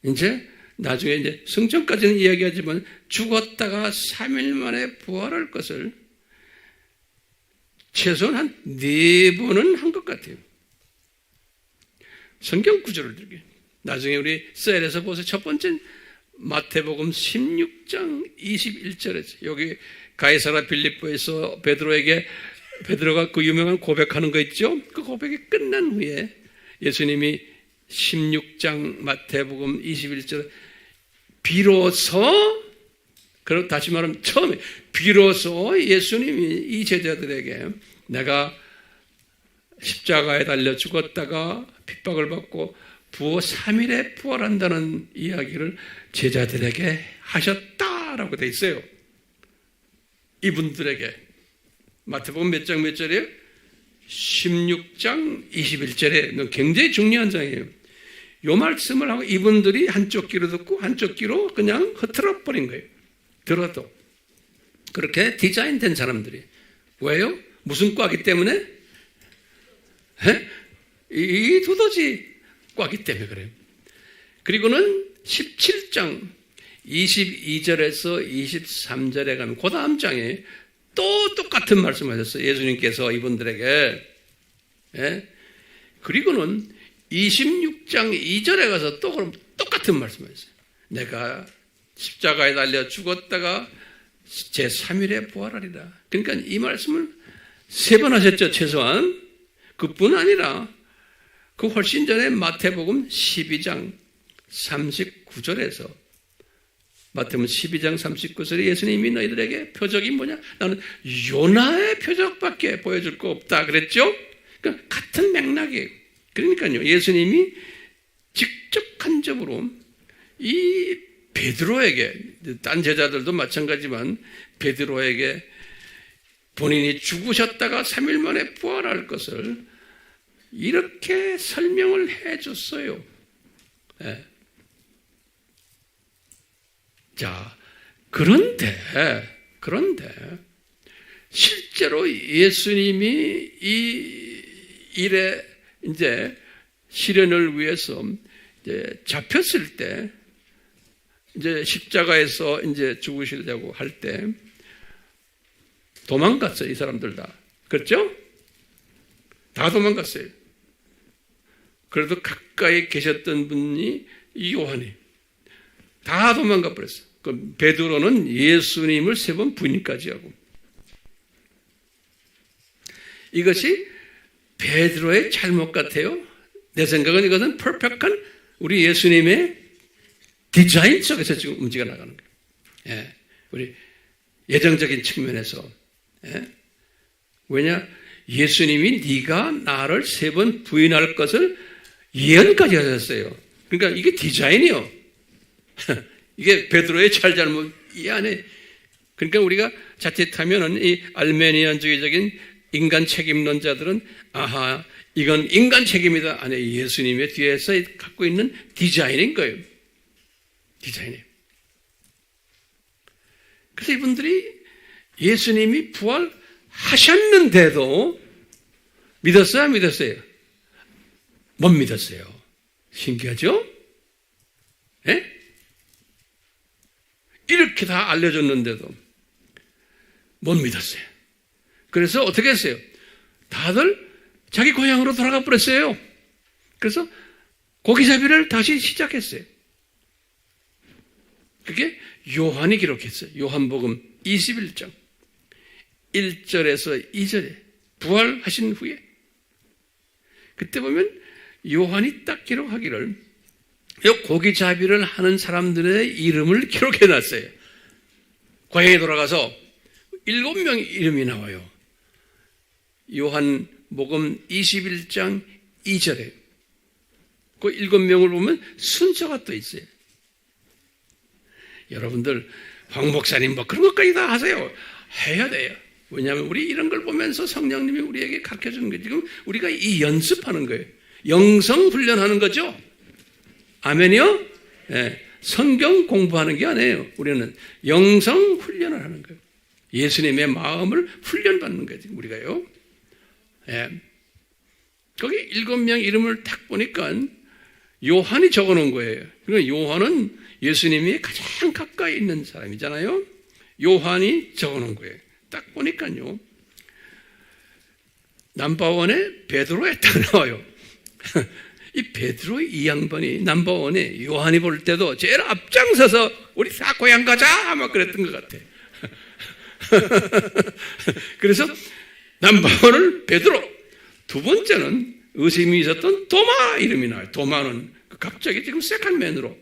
이제 나중에 이제 성전까지는 이야기하지만, 죽었다가 3일 만에 부활할 것을 최소한 한 4번은 한 것 같아요. 성경 구절을 들게. 나중에 우리 셀에서 보세요. 첫 번째 마태복음 16장 21절에서 여기 가이사라 빌립보에서 베드로가 그 유명한 고백하는 거 있죠? 그 고백이 끝난 후에 예수님이 16장 마태복음 21절 비로소, 그럼 다시 말하면 처음에 비로소 예수님이 이 제자들에게 내가 십자가에 달려 죽었다가 핍박을 받고 3일에 부활한다는 이야기를 제자들에게 하셨다라고 돼 있어요. 이분들에게. 마태복음 몇 장 몇 절이에요? 16장 21절에 굉장히 중요한 장이에요. 이 말씀을 하고 이분들이 한쪽 귀로 듣고 한쪽 귀로 그냥 흐트러 버린 거예요. 들어도. 그렇게 디자인된 사람들이. 왜요? 무슨 과기 때문에? 이 두더지 과기 때문에 그래요. 그리고는 17장 22절에서 23절에 가면 그 다음 장에 또 똑같은 말씀을 하셨어요. 예수님께서 이분들에게. 그리고는 26장 2절에 가서 또 그럼 똑같은 말씀을 하셨어요. 내가 십자가에 달려 죽었다가 제3일에 부활하리라. 그러니까 이 말씀을 3번 하셨죠, 최소한. 그뿐 아니라 그 훨씬 전에 마태복음 12장 39절에서 마태복음 12장 39절에 예수님이 너희들에게 표적이 뭐냐? 나는 요나의 표적밖에 보여줄 거 없다 그랬죠? 그러니까 같은 맥락이에요. 그러니까요, 예수님이 직접 간접으로 이 베드로에게, 딴 제자들도 마찬가지지만 베드로에게 본인이 죽으셨다가 3일 만에 부활할 것을 이렇게 설명을 해 줬어요. 네. 자, 그런데 실제로 예수님이 이 일에 이제 실현을 위해서 이제 잡혔을 때, 이제 십자가에서 이제 죽으시려고 할 때 도망갔어요. 이 사람들 다. 그렇죠? 다 도망갔어요. 그래도 가까이 계셨던 분이 이 요한이 다 도망가 버렸어요. 그 베드로는 예수님을 3번 부인까지 하고. 이것이 베드로의 잘못 같아요. 내 생각은 이것은 퍼펙트한 우리 예수님의 디자인 속에서 지금 움직여 나가는 거예요. 예, 우리 예정적인 측면에서. 예? 왜냐? 예수님이 네가 나를 3번 부인할 것을 예언까지 하셨어요. 그러니까 이게 디자인이요. 이게 베드로의 잘잘못 이 안에. 그러니까 우리가 자칫하면은 이 알메니안주의적인 인간 책임론자들은 아하, 이건 인간 책임이다. 아니, 예수님의 뒤에서 갖고 있는 디자인인 거예요. 디자인이에요. 그래서 이분들이 예수님이 부활하셨는데도 믿었어요? 안 믿었어요? 못 믿었어요. 신기하죠? 예? 이렇게 다 알려줬는데도 못 믿었어요. 그래서 어떻게 했어요? 다들 자기 고향으로 돌아가 버렸어요. 그래서 고기잡이를 다시 시작했어요. 그게 요한이 기록했어요. 요한복음 21장 1절에서 2절에 부활하신 후에 그때 보면 요한이 딱 기록하기를 고기잡이를 하는 사람들의 이름을 기록해놨어요. 고향에 돌아가서 7명의 이름이 나와요. 요한복음 21장 2절에 그 7명을 보면 순서가 또 있어요. 여러분들 황 목사님 뭐 그런 것까지 다 하세요. 해야 돼요. 왜냐하면 우리 이런 걸 보면서 성령님이 우리에게 가르쳐주는 거예요. 지금 우리가 이 연습하는 거예요. 영성 훈련하는 거죠. 아멘이요? 네. 성경 공부하는 게 아니에요. 우리는 영성 훈련을 하는 거예요. 예수님의 마음을 훈련받는 거예요. 우리가요. 네. 거기 7명 이름을 딱 보니까 요한이 적어놓은 거예요. 그러니까 요한은 예수님이 가장 가까이 있는 사람이잖아요. 요한이 적어놓은 거예요. 딱 보니까요. 넘버원에 베드로에 딱 나와요. 이 베드로 이 양반이 넘버원에 요한이 볼 때도 제일 앞장서서 우리 다 고향 가자 막 그랬던 것 같아. 그래서 넘버원을 베드로, 두 번째는 의심이 있었던 도마 이름이 나와요. 도마는 갑자기 지금 세컨맨으로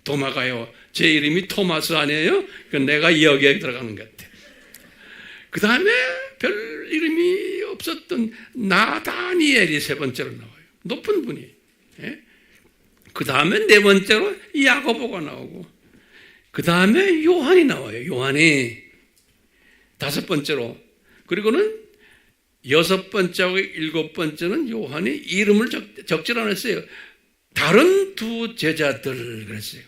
도마가요. 제 이름이 토마스 아니에요? 내가 여기에 들어가는 것 같아. 그 다음에 별 이름이 없었던 나다니엘이 세 번째로 나와요. 높은 분이. 예? 그 다음에 네 번째로 야고보가 나오고 그 다음에 요한이 나와요. 요한이 다섯 번째로. 그리고는 여섯 번째하고 일곱 번째는 요한이 이름을 적질 않았어요. 다른 두 제자들 그랬어요.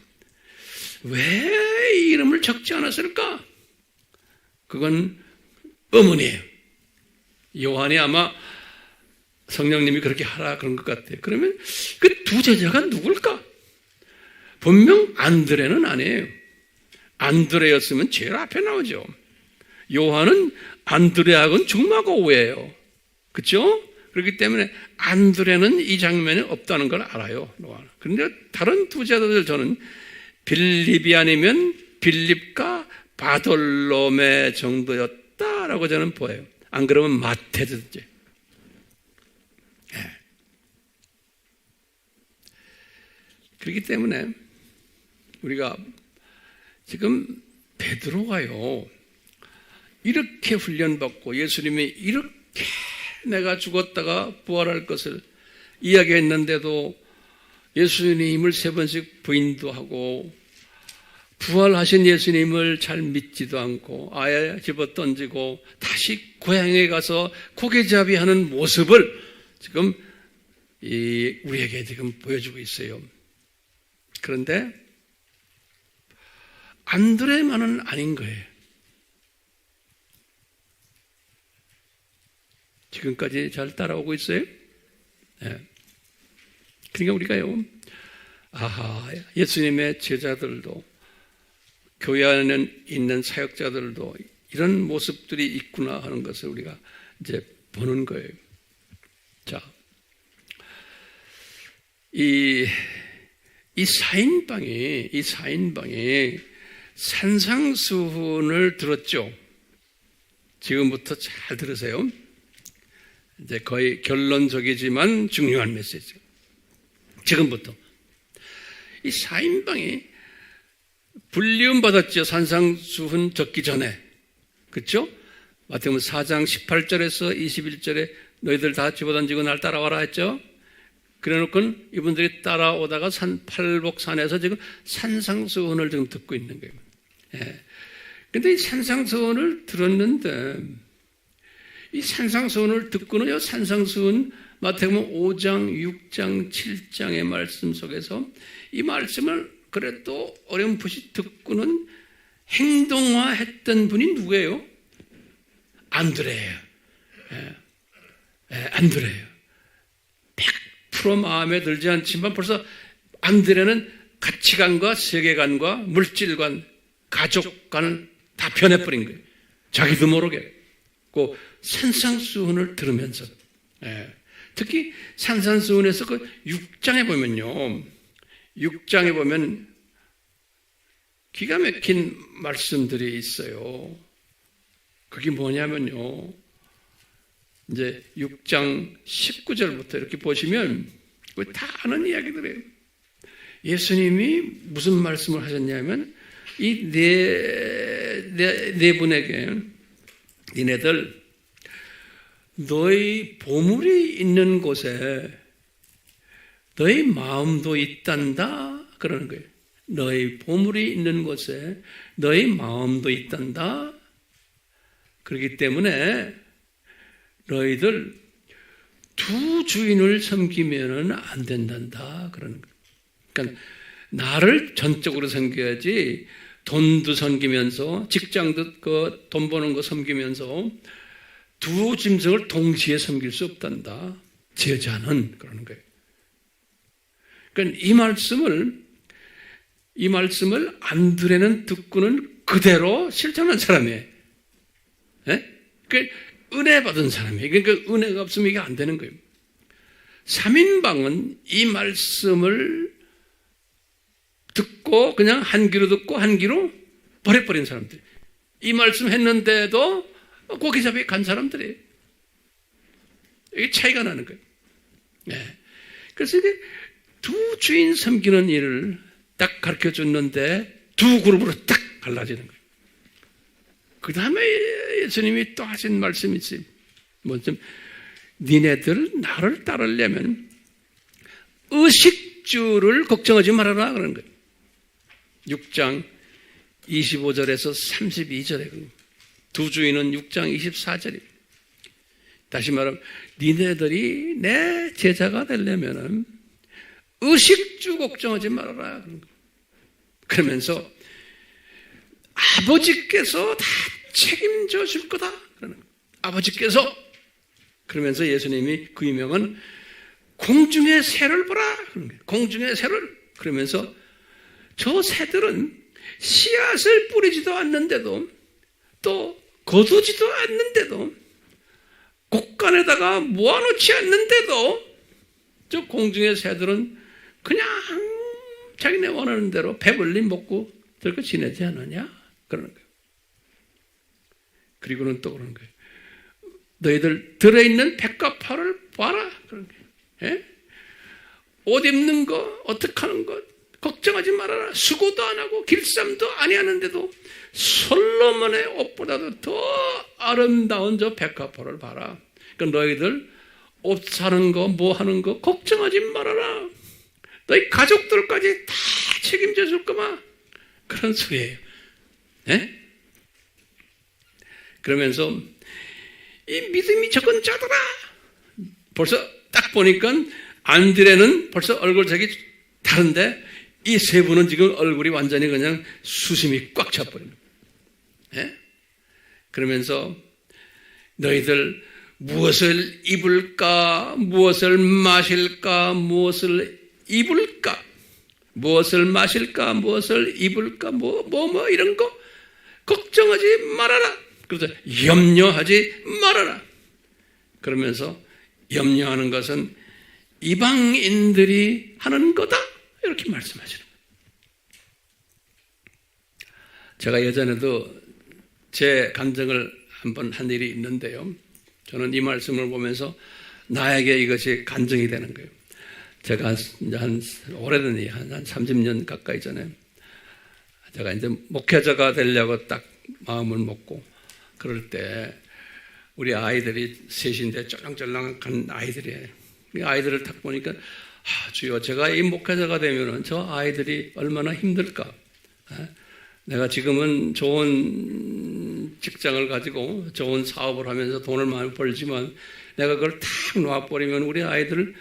왜 이름을 적지 않았을까? 그건 의문이에요. 요한이 아마 성령님이 그렇게 하라 그런 것 같아요. 그러면 그 두 제자가 누굴까? 분명 안드레는 아니에요. 안드레였으면 제일 앞에 나오죠. 요한은 안드레하고는 중마고우예요. 그렇죠? 그렇기 때문에 안드레는 이 장면에 없다는 걸 알아요. 그런데 다른 두 제자들 저는 빌립이 아니면 빌립과 바돌로메 정도였다라고 저는 보여요. 안 그러면 마태든지. 네. 그렇기 때문에 우리가 지금 베드로가요. 이렇게 훈련받고 예수님이 이렇게 내가 죽었다가 부활할 것을 이야기했는데도 예수님을 세 번씩 부인도 하고 부활하신 예수님을 잘 믿지도 않고 아예 집어 던지고 다시 고향에 가서 고개잡이 하는 모습을 지금 우리에게 지금 보여주고 있어요. 그런데 안드레만은 아닌 거예요. 지금까지 잘 따라오고 있어요? 네. 그러니까 우리가요, 예수님의 제자들도, 교회 안에 있는 사역자들도 이런 모습들이 있구나 하는 것을 우리가 이제 보는 거예요. 자, 이 사인방이 산상수훈을 들었죠. 지금부터 잘 들으세요. 이제 거의 결론적이지만 중요한 메시지. 지금부터. 이 사인방이 불리움 받았죠. 산상수훈 적기 전에. 그렇죠? 마태복음 4장 18절에서 21절에 너희들 다 집어던지고 날 따라와라 했죠. 그래놓고 이분들이 따라오다가 팔복산에서 지금 산상수훈을 지금 듣고 있는 거예요. 예. 근데 이 산상수훈을 들었는데 이 산상수훈을 듣고는요, 산상수훈 마태복음 5장, 6장, 7장의 말씀 속에서 이 말씀을 그래도 어렴풋이 듣고는 행동화했던 분이 누구예요? 안드레예요. 안드레예요. 100% 마음에 들지 않지만 벌써 안드레는 가치관과 세계관과 물질관 가족과는 다 변해버린 거예요. 자기도 모르게. 그 산상수훈을 들으면서. 특히 산상수훈에서 그 6장에 보면요. 6장에 보면 기가 막힌 말씀들이 있어요. 그게 뭐냐면요. 이제 6장 19절부터 이렇게 보시면 다 아는 이야기들이에요. 예수님이 무슨 말씀을 하셨냐면 이 네 분에게 니네들 너희 보물이 있는 곳에 너희 마음도 있단다 그러는 거예요. 너희 보물이 있는 곳에 너희 마음도 있단다. 그렇기 때문에 너희들 두 주인을 섬기면은 안 된단다 그러는 거예요. 그러니까 나를 전적으로 섬겨야지 돈도 섬기면서 직장도 그 돈 버는 거 섬기면서 두 짐승을 동시에 섬길 수 없단다. 제자는 그러는 거예요. 그러니까 이 말씀을 안드레는 듣고는 그대로 실천한 사람이에요. 그 은혜 받은 사람이에요. 그러니까 은혜가 없으면 이게 안 되는 거예요. 3인방은 이 말씀을 듣고 그냥 한 귀로 듣고 한 귀로 버려버린 사람들. 이 말씀 했는데도 고기잡이 간 사람들이에요. 이게 차이가 나는 거예요. 그래서 이게 두 주인 섬기는 일을 딱 가르쳐 줬는데 두 그룹으로 딱 갈라지는 거예요. 그 다음에 예수님이 또 하신 말씀이 있어요. 뭐좀 니네들 나를 따르려면 의식주를 걱정하지 말아라 그러는 거예요. 6장 25절에서 32절에 두 주인은 6장 24절이에요. 다시 말하면 니네들이 내 제자가 되려면 의식주 걱정하지 말아라 그런 거예요. 그러면서 아버지께서 다 책임져 줄 거다 그러는 거예요. 아버지께서 그러면서 예수님이 그 유명한 공중의 새를 보라 그런 거예요. 공중의 새를 그러면서 저 새들은 씨앗을 뿌리지도 않는데도 또 거두지도 않는데도 곡간에다가 모아놓지 않는데도 저 공중의 새들은 그냥 자기네 원하는 대로 배불리 먹고 들고 지내지 않느냐 그러는 거예요. 그리고는 또 그러는 거예요. 너희들 들어있는 백과파를 봐라 그런 거예요. 옷 입는 거 어떻게 하는 것 걱정하지 말아라. 수고도 안 하고 길쌈도 아니하는데도 솔로몬의 옷보다도 더 아름다운 저 백화포를 봐라. 그러니까 너희들 옷 사는 거 뭐 하는 거 걱정하지 말아라. 너희 가족들까지 다 책임져 줄 거마. 그런 소리예요. 그러면서 이 믿음이 적은 자들아. 벌써 딱 보니까 안드레는 벌써 얼굴색이 다른데 이 세 분은 지금 얼굴이 완전히 그냥 수심이 꽉 차버립니다. 그러면서 너희들 무엇을 입을까, 무엇을 마실까, 무엇을 입을까, 무엇을 마실까, 무엇을 입을까, 뭐 이런 거 걱정하지 말아라. 그래서 염려하지 말아라. 그러면서 염려하는 것은 이방인들이 하는 거다. 이렇게 말씀하시는 거예요. 제가 예전에도 제 감정을 한번 한 일이 있는데요. 저는 이 말씀을 보면서 나에게 이것이 간증이 되는 거예요. 제가 이제 오래된 일, 한 30년 가까이 전에 제가 이제 목회자가 되려고 딱 마음을 먹고 그럴 때 우리 아이들이 셋인데 쫄랑쫄랑한 아이들이에요. 이 아이들을 딱 보니까 주여 제가 이 목회자가 되면은 저 아이들이 얼마나 힘들까. 내가 지금은 좋은 직장을 가지고 좋은 사업을 하면서 돈을 많이 벌지만 내가 그걸 탁 놔버리면 우리 아이들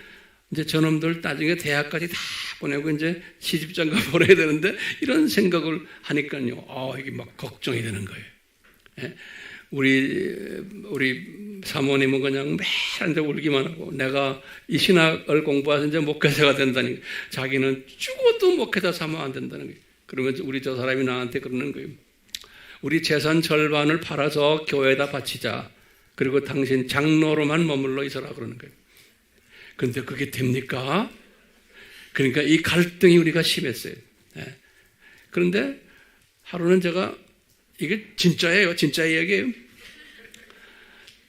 이제 저놈들 나중에 대학까지 다 보내고 이제 시집장가 보내야 되는데 이런 생각을 하니까요. 이게 막 걱정이 되는 거예요. 우리 사모님은 그냥 매일 이제 울기만 하고 내가 이 신학을 공부해서 이제 목회자가 된다니 자기는 죽어도 목회자 삼으면 안 된다는 거예요. 그러면 우리 저 사람이 나한테 그러는 거예요. 우리 재산 절반을 팔아서 교회에다 바치자. 그리고 당신 장로로만 머물러 있어라 그러는 거예요. 그런데 그게 됩니까? 그러니까 이 갈등이 우리가 심했어요. 네. 그런데 하루는 제가, 이게 진짜예요. 진짜 이야기예요.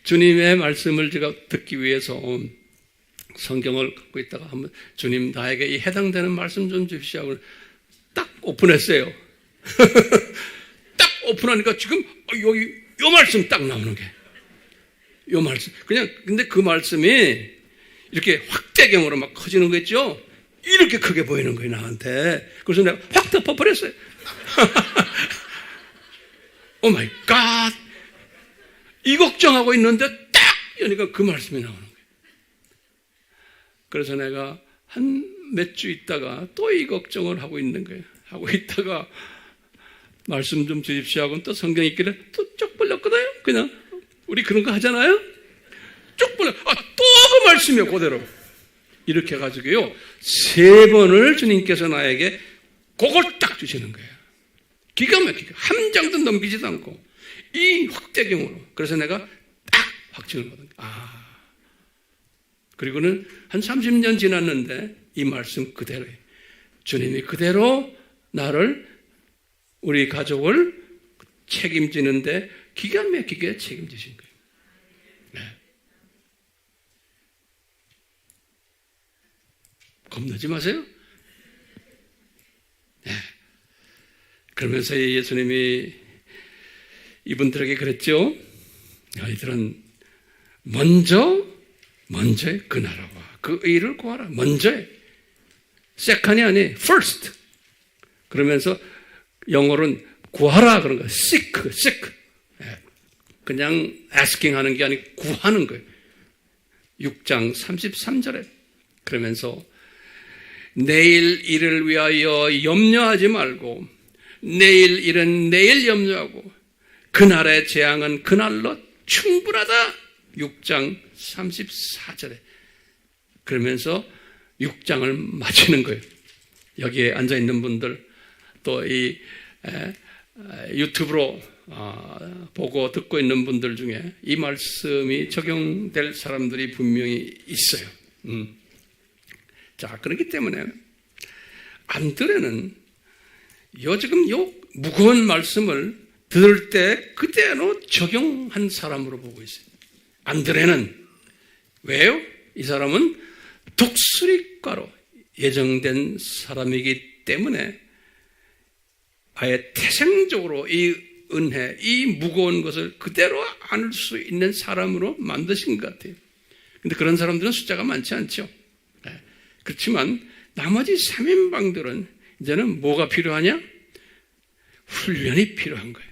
주님의 말씀을 제가 듣기 위해서 성경을 갖고 있다가 한번 주님 나에게 이 해당되는 말씀 좀 주십시오 하고 딱 오픈했어요. 딱 오픈하니까 지금 여기 요 말씀 딱 나오는 게. 요 말씀. 그냥 근데 그 말씀이 이렇게 확대경으로 막 커지는 거 있죠? 이렇게 크게 보이는 거예요, 나한테. 그래서 내가 확 덮어버렸어요. 오 마이 갓. 이 걱정하고 있는데 딱 여니까 그 말씀이 나오는 거예요. 그래서 내가 한 몇 주 있다가 또 이 걱정을 하고 있는 거예요. 하고 있다가 말씀 좀 주십시오 하고 또 성경 있길래 또 쭉 벌렸거든요. 그냥 우리 그런 거 하잖아요. 쭉 벌려. 또 그 말씀이요, 그대로. 이렇게 해가지고요 3번을 주님께서 나에게 그걸 딱 주시는 거예요. 기가 막히게 한 장도 넘기지도 않고 이 확대경으로. 그래서 내가 딱 확증을 받은 거예요. 그리고는 한 30년 지났는데 이 말씀 그대로예요. 주님이 그대로 나를, 우리 가족을 책임지는데 기가 막히게 책임지신 거예요. 네. 겁내지 마세요. 네. 그러면서 예수님이 이분들에게 그랬죠. 너희들은 먼저 그 나라와 그 의를 구하라. 먼저에. 세컨이 아니에요. first. 그러면서 영어로는 구하라 그런 거예요. seek. 그냥 asking 하는 게 아니고 구하는 거예요. 6장 33절에. 그러면서 내일 일을 위하여 염려하지 말고 내일 일은 내일 염려하고 그날의 재앙은 그날로 충분하다. 6장 34절에. 그러면서 6장을 마치는 거예요. 여기에 앉아있는 분들 또 이 유튜브로 보고 듣고 있는 분들 중에 이 말씀이 적용될 사람들이 분명히 있어요. 자, 그렇기 때문에 안드레는 지금 요 무거운 말씀을 들을 때 그대로 적용한 사람으로 보고 있어요. 안드레는 왜요? 이 사람은 독수리과로 예정된 사람이기 때문에 아예 태생적으로 이 은혜, 이 무거운 것을 그대로 안을 수 있는 사람으로 만드신 것 같아요. 그런데 그런 사람들은 숫자가 많지 않죠. 그렇지만 나머지 3인방들은 이제는 뭐가 필요하냐? 훈련이 필요한 거예요.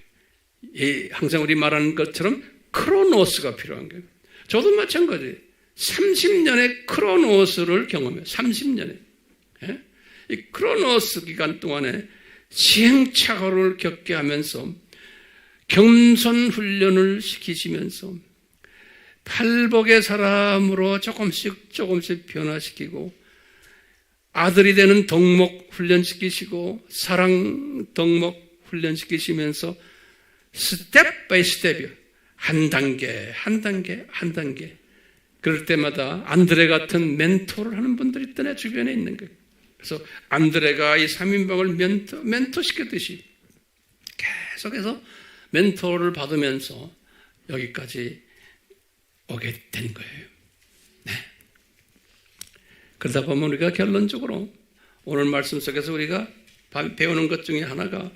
항상 우리 말하는 것처럼 크로노스가 필요한 거예요. 저도 마찬가지예요. 30년의 크로노스를 경험해요. 30년에. 이 크로노스 기간 동안에 시행착오를 겪게 하면서 겸손 훈련을 시키시면서 팔복의 사람으로 조금씩 변화시키고 아들이 되는 덕목 훈련시키시고 사랑 덕목 훈련시키시면서 스텝 바이 스텝이요. 한 단계 그럴 때마다 안드레 같은 멘토를 하는 분들이 또 내 주변에 있는 거예요. 그래서 안드레가 이 3인방을 멘토시켰듯이 계속해서 멘토를 받으면서 여기까지 오게 된 거예요. 네. 그러다 보면 우리가 결론적으로 오늘 말씀 속에서 우리가 배우는 것 중에 하나가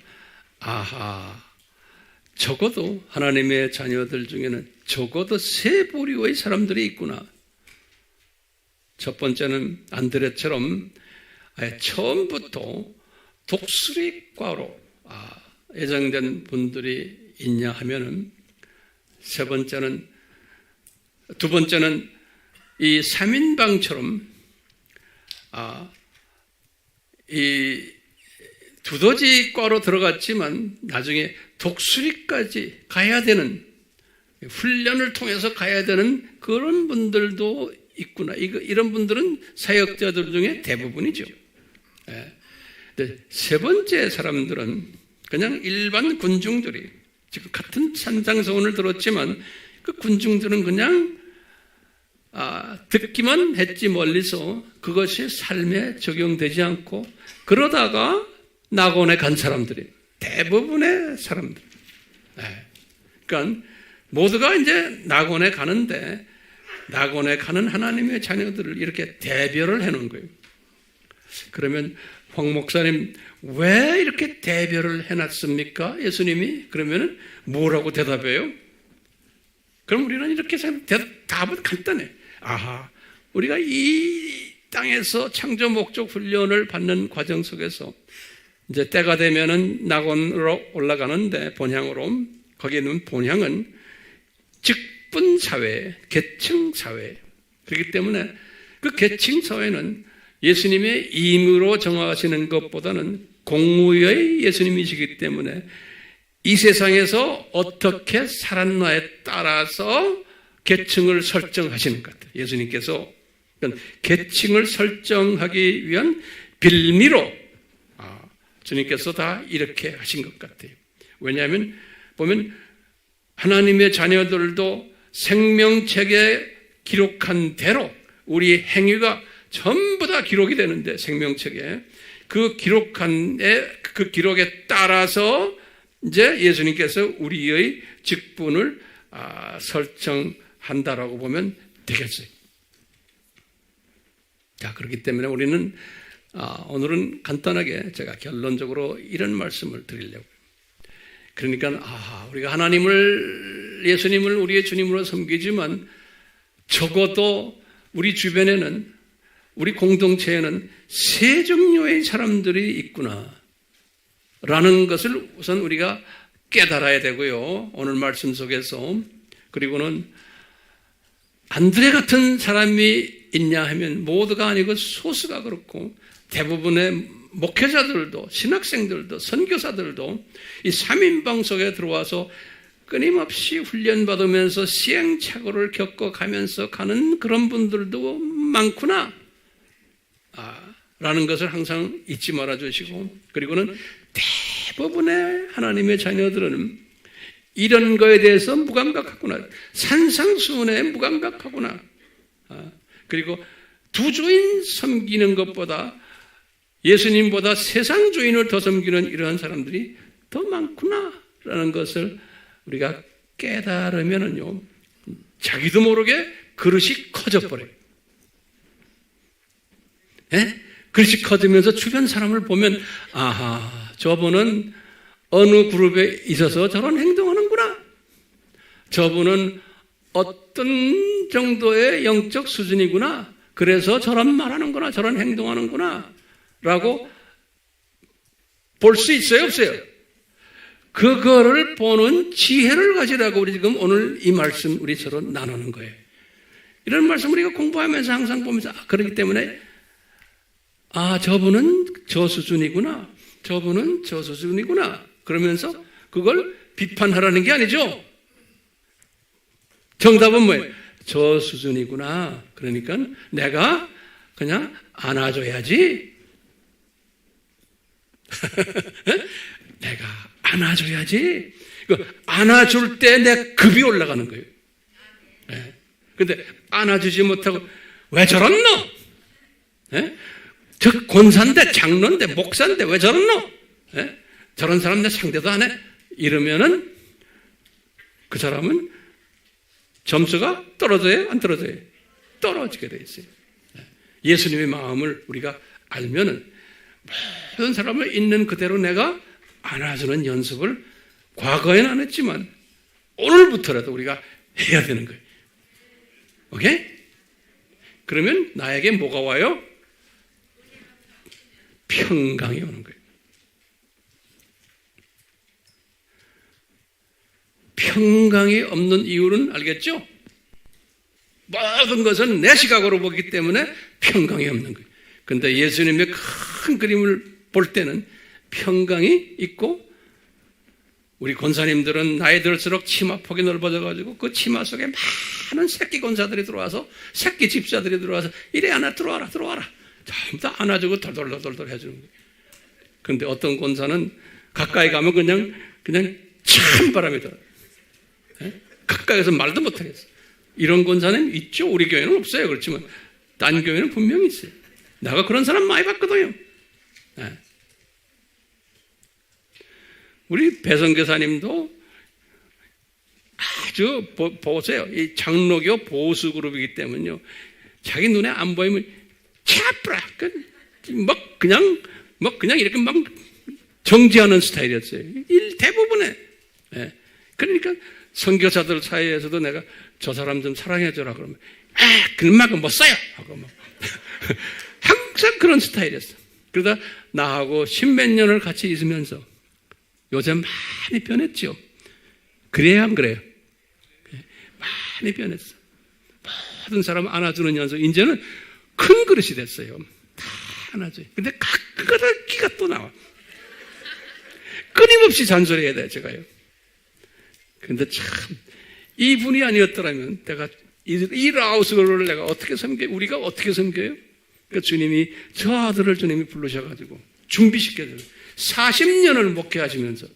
적어도 하나님의 자녀들 중에는 적어도 3부류의 사람들이 있구나. 첫 번째는 안드레처럼 아예 처음부터 독수리과로 예정된 분들이 있냐 하면은 두 번째는 이 3인방처럼 이 두더지과로 들어갔지만 나중에 독수리까지 가야 되는 훈련을 통해서 가야 되는 그런 분들도 있구나. 이런 분들은 사역자들 중에 대부분이죠. 네. 세 번째 사람들은 그냥 일반 군중들이 지금 같은 산상소원을 들었지만 그 군중들은 그냥 듣기만 했지 멀리서 그것이 삶에 적용되지 않고 그러다가 낙원에 간 사람들이 대부분의 사람들. 그러니까 모두가 이제 낙원에 가는데 낙원에 가는 하나님의 자녀들을 이렇게 대별을 해놓은 거예요. 그러면 황 목사님 왜 이렇게 대별을 해놨습니까? 예수님이? 그러면 뭐라고 대답해요? 그럼 우리는 이렇게 답은 간단해. 아하, 우리가 이 땅에서 창조 목적 훈련을 받는 과정 속에서 이제 때가 되면은 낙원으로 올라가는데 본향으로 거기에 있는 본향은 직분 사회, 계층 사회. 그렇기 때문에 그 계층 사회는 예수님의 임의로 정하시는 것보다는 공의의 예수님이시기 때문에 이 세상에서 어떻게 살았나에 따라서 계층을 설정하시는 것 같아요. 예수님께서 계층을 설정하기 위한 빌미로 주님께서 다 이렇게 하신 것 같아요. 왜냐하면 보면 하나님의 자녀들도 생명책에 기록한 대로 우리 행위가 전부 다 기록이 되는데 생명책에 그 기록에 따라서 이제 예수님께서 우리의 직분을 설정한다라고 보면 되겠어요. 자, 그렇기 때문에 우리는 오늘은 간단하게 제가 결론적으로 이런 말씀을 드리려고요. 그러니까 우리가 예수님을 우리의 주님으로 섬기지만 적어도 우리 주변에는 우리 공동체에는 세 종류의 사람들이 있구나 라는 것을 우선 우리가 깨달아야 되고요. 오늘 말씀 속에서. 그리고는 안드레 같은 사람이 있냐 하면 모두가 아니고 소수가 그렇고 대부분의 목회자들도 신학생들도 선교사들도 이 3인방 속에 들어와서 끊임없이 훈련받으면서 시행착오를 겪어가면서 가는 그런 분들도 많구나 라는 것을 항상 잊지 말아주시고, 그리고는 대부분의 하나님의 자녀들은 이런 거에 대해서 무감각하구나, 산상수훈에 무감각하구나, 그리고 두 주인 섬기는 것보다 예수님보다 세상 주인을 더 섬기는 이러한 사람들이 더 많구나라는 것을 우리가 깨달으면은요, 자기도 모르게 그릇이 커져버려요. 그릇이 커지면서 주변 사람을 보면 저분은 어느 그룹에 있어서 저런 행동하는구나. 저분은 어떤 정도의 영적 수준이구나. 그래서 저런 말하는구나. 저런 행동하는구나. 라고 볼 수 있어요? 없어요? 그거를 보는 지혜를 가지라고 우리 지금 오늘 이 말씀 우리 서로 나누는 거예요. 이런 말씀 우리가 공부하면서 항상 보면서 그렇기 때문에 저분은 저 수준이구나. 저분은 저 수준이구나. 그러면서 그걸 비판하라는 게 아니죠. 정답은 뭐예요? 저 수준이구나. 그러니까 내가 그냥 안아줘야지. 내가 안아줘야지. 안아줄 때 내 급이 올라가는 거예요. 근데 안아주지 못하고 왜 저렇노? 저 권사인데 장로인데 목사인데 왜 저렇노? 저런 사람 내 상대도 안 해? 이러면은 그 사람은 점수가 떨어져요? 안 떨어져요? 떨어지게 돼 있어요. 예수님의 마음을 우리가 알면은 모든 사람을 있는 그대로 내가 안아주는 연습을 과거에는 안 했지만 오늘부터라도 우리가 해야 되는 거예요. 오케이? 그러면 나에게 뭐가 와요? 평강이 오는 거예요. 평강이 없는 이유는 알겠죠? 모든 것은 내 시각으로 보기 때문에 평강이 없는 거예요. 그런데 예수님의 큰 그림을 볼 때는 평강이 있고, 우리 권사님들은 나이 들수록 치마폭이 넓어져가지고 그 치마 속에 많은 새끼 권사들이 들어와서, 새끼 집사들이 들어와서 이래 하나 들어와라 전부 다 안아주고 돌돌돌돌 해주는 거예요. 그런데 어떤 권사는 가까이 가면 그냥 참 바람이 들어요. 가까이서 말도 못하겠어. 이런 권사님 있죠? 우리 교회는 없어요. 그렇지만 딴 교회는 분명히 있어요. 내가 그런 사람 많이 봤거든요. 우리 배성교사님도 아주 보세요. 이 장로교 보수 그룹이기 때문에요. 자기 눈에 안 보이면 차프라 그냥 이렇게 막 정지하는 스타일이었어요. 대부분에. 그러니까 선교사들 사이에서도 내가 저 사람 좀 사랑해줘라 그러면 그만큼 못 써요 하고 막 항상 그런 스타일이었어. 그러다 나하고 십몇 년을 같이 있으면서 요새 많이 변했죠. 그래야 안 그래요? 많이 변했어. 모든 사람 안아주는 연속 이제는 큰 그릇이 됐어요. 다 안아줘요. 근데 가끔가다 기가 또 나와. 끊임없이 잔소리해야 돼 제가요. 근데 참 이분이 아니었더라면 내가 이 라우스를 내가 어떻게 섬겨요? 우리가 어떻게 섬겨요? 그러니까 주님이 저 아들을 주님이 부르셔가지고 준비시켜줘요. 40년을 목회하시면서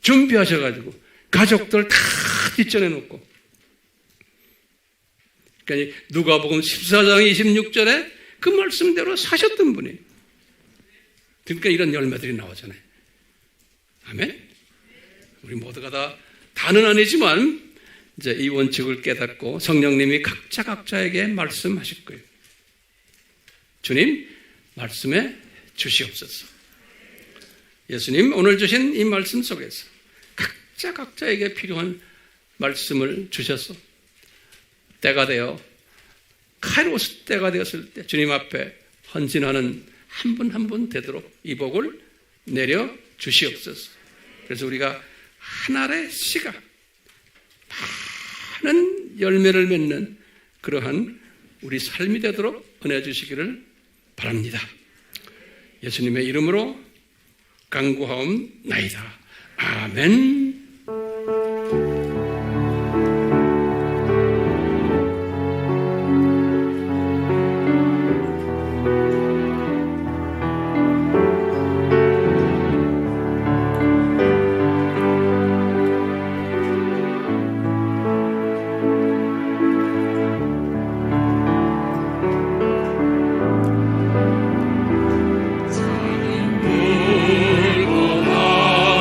준비하셔가지고 가족들 다 뒷전에 놓고, 그러니까 누가복음 14장 26절에 그 말씀대로 사셨던 분이에요. 그러니까 이런 열매들이 나오잖아요. 아멘? 우리 모두가 다는 아니지만 이제 이 원칙을 깨닫고 성령님이 각자에게 말씀하실 거예요. 주님, 말씀해 주시옵소서. 예수님 오늘 주신 이 말씀 속에서 각자에게 필요한 말씀을 주셔서 때가 되어 카이로스 때가 되었을 때 주님 앞에 헌신하는 한 분 한 분 되도록 이 복을 내려 주시옵소서. 그래서 우리가 한 알의 씨가 많은 열매를 맺는 그러한 우리 삶이 되도록 은혜 주시기를 바랍니다. 예수님의 이름으로 간구하옵나이다. 아멘.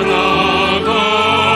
나가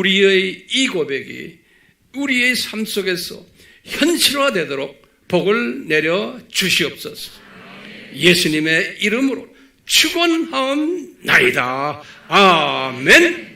우리의 이 고백이 우리의 삶 속에서 현실화되도록 복을 내려 주시옵소서. 예수님의 이름으로 축원하옵나이다. 아멘.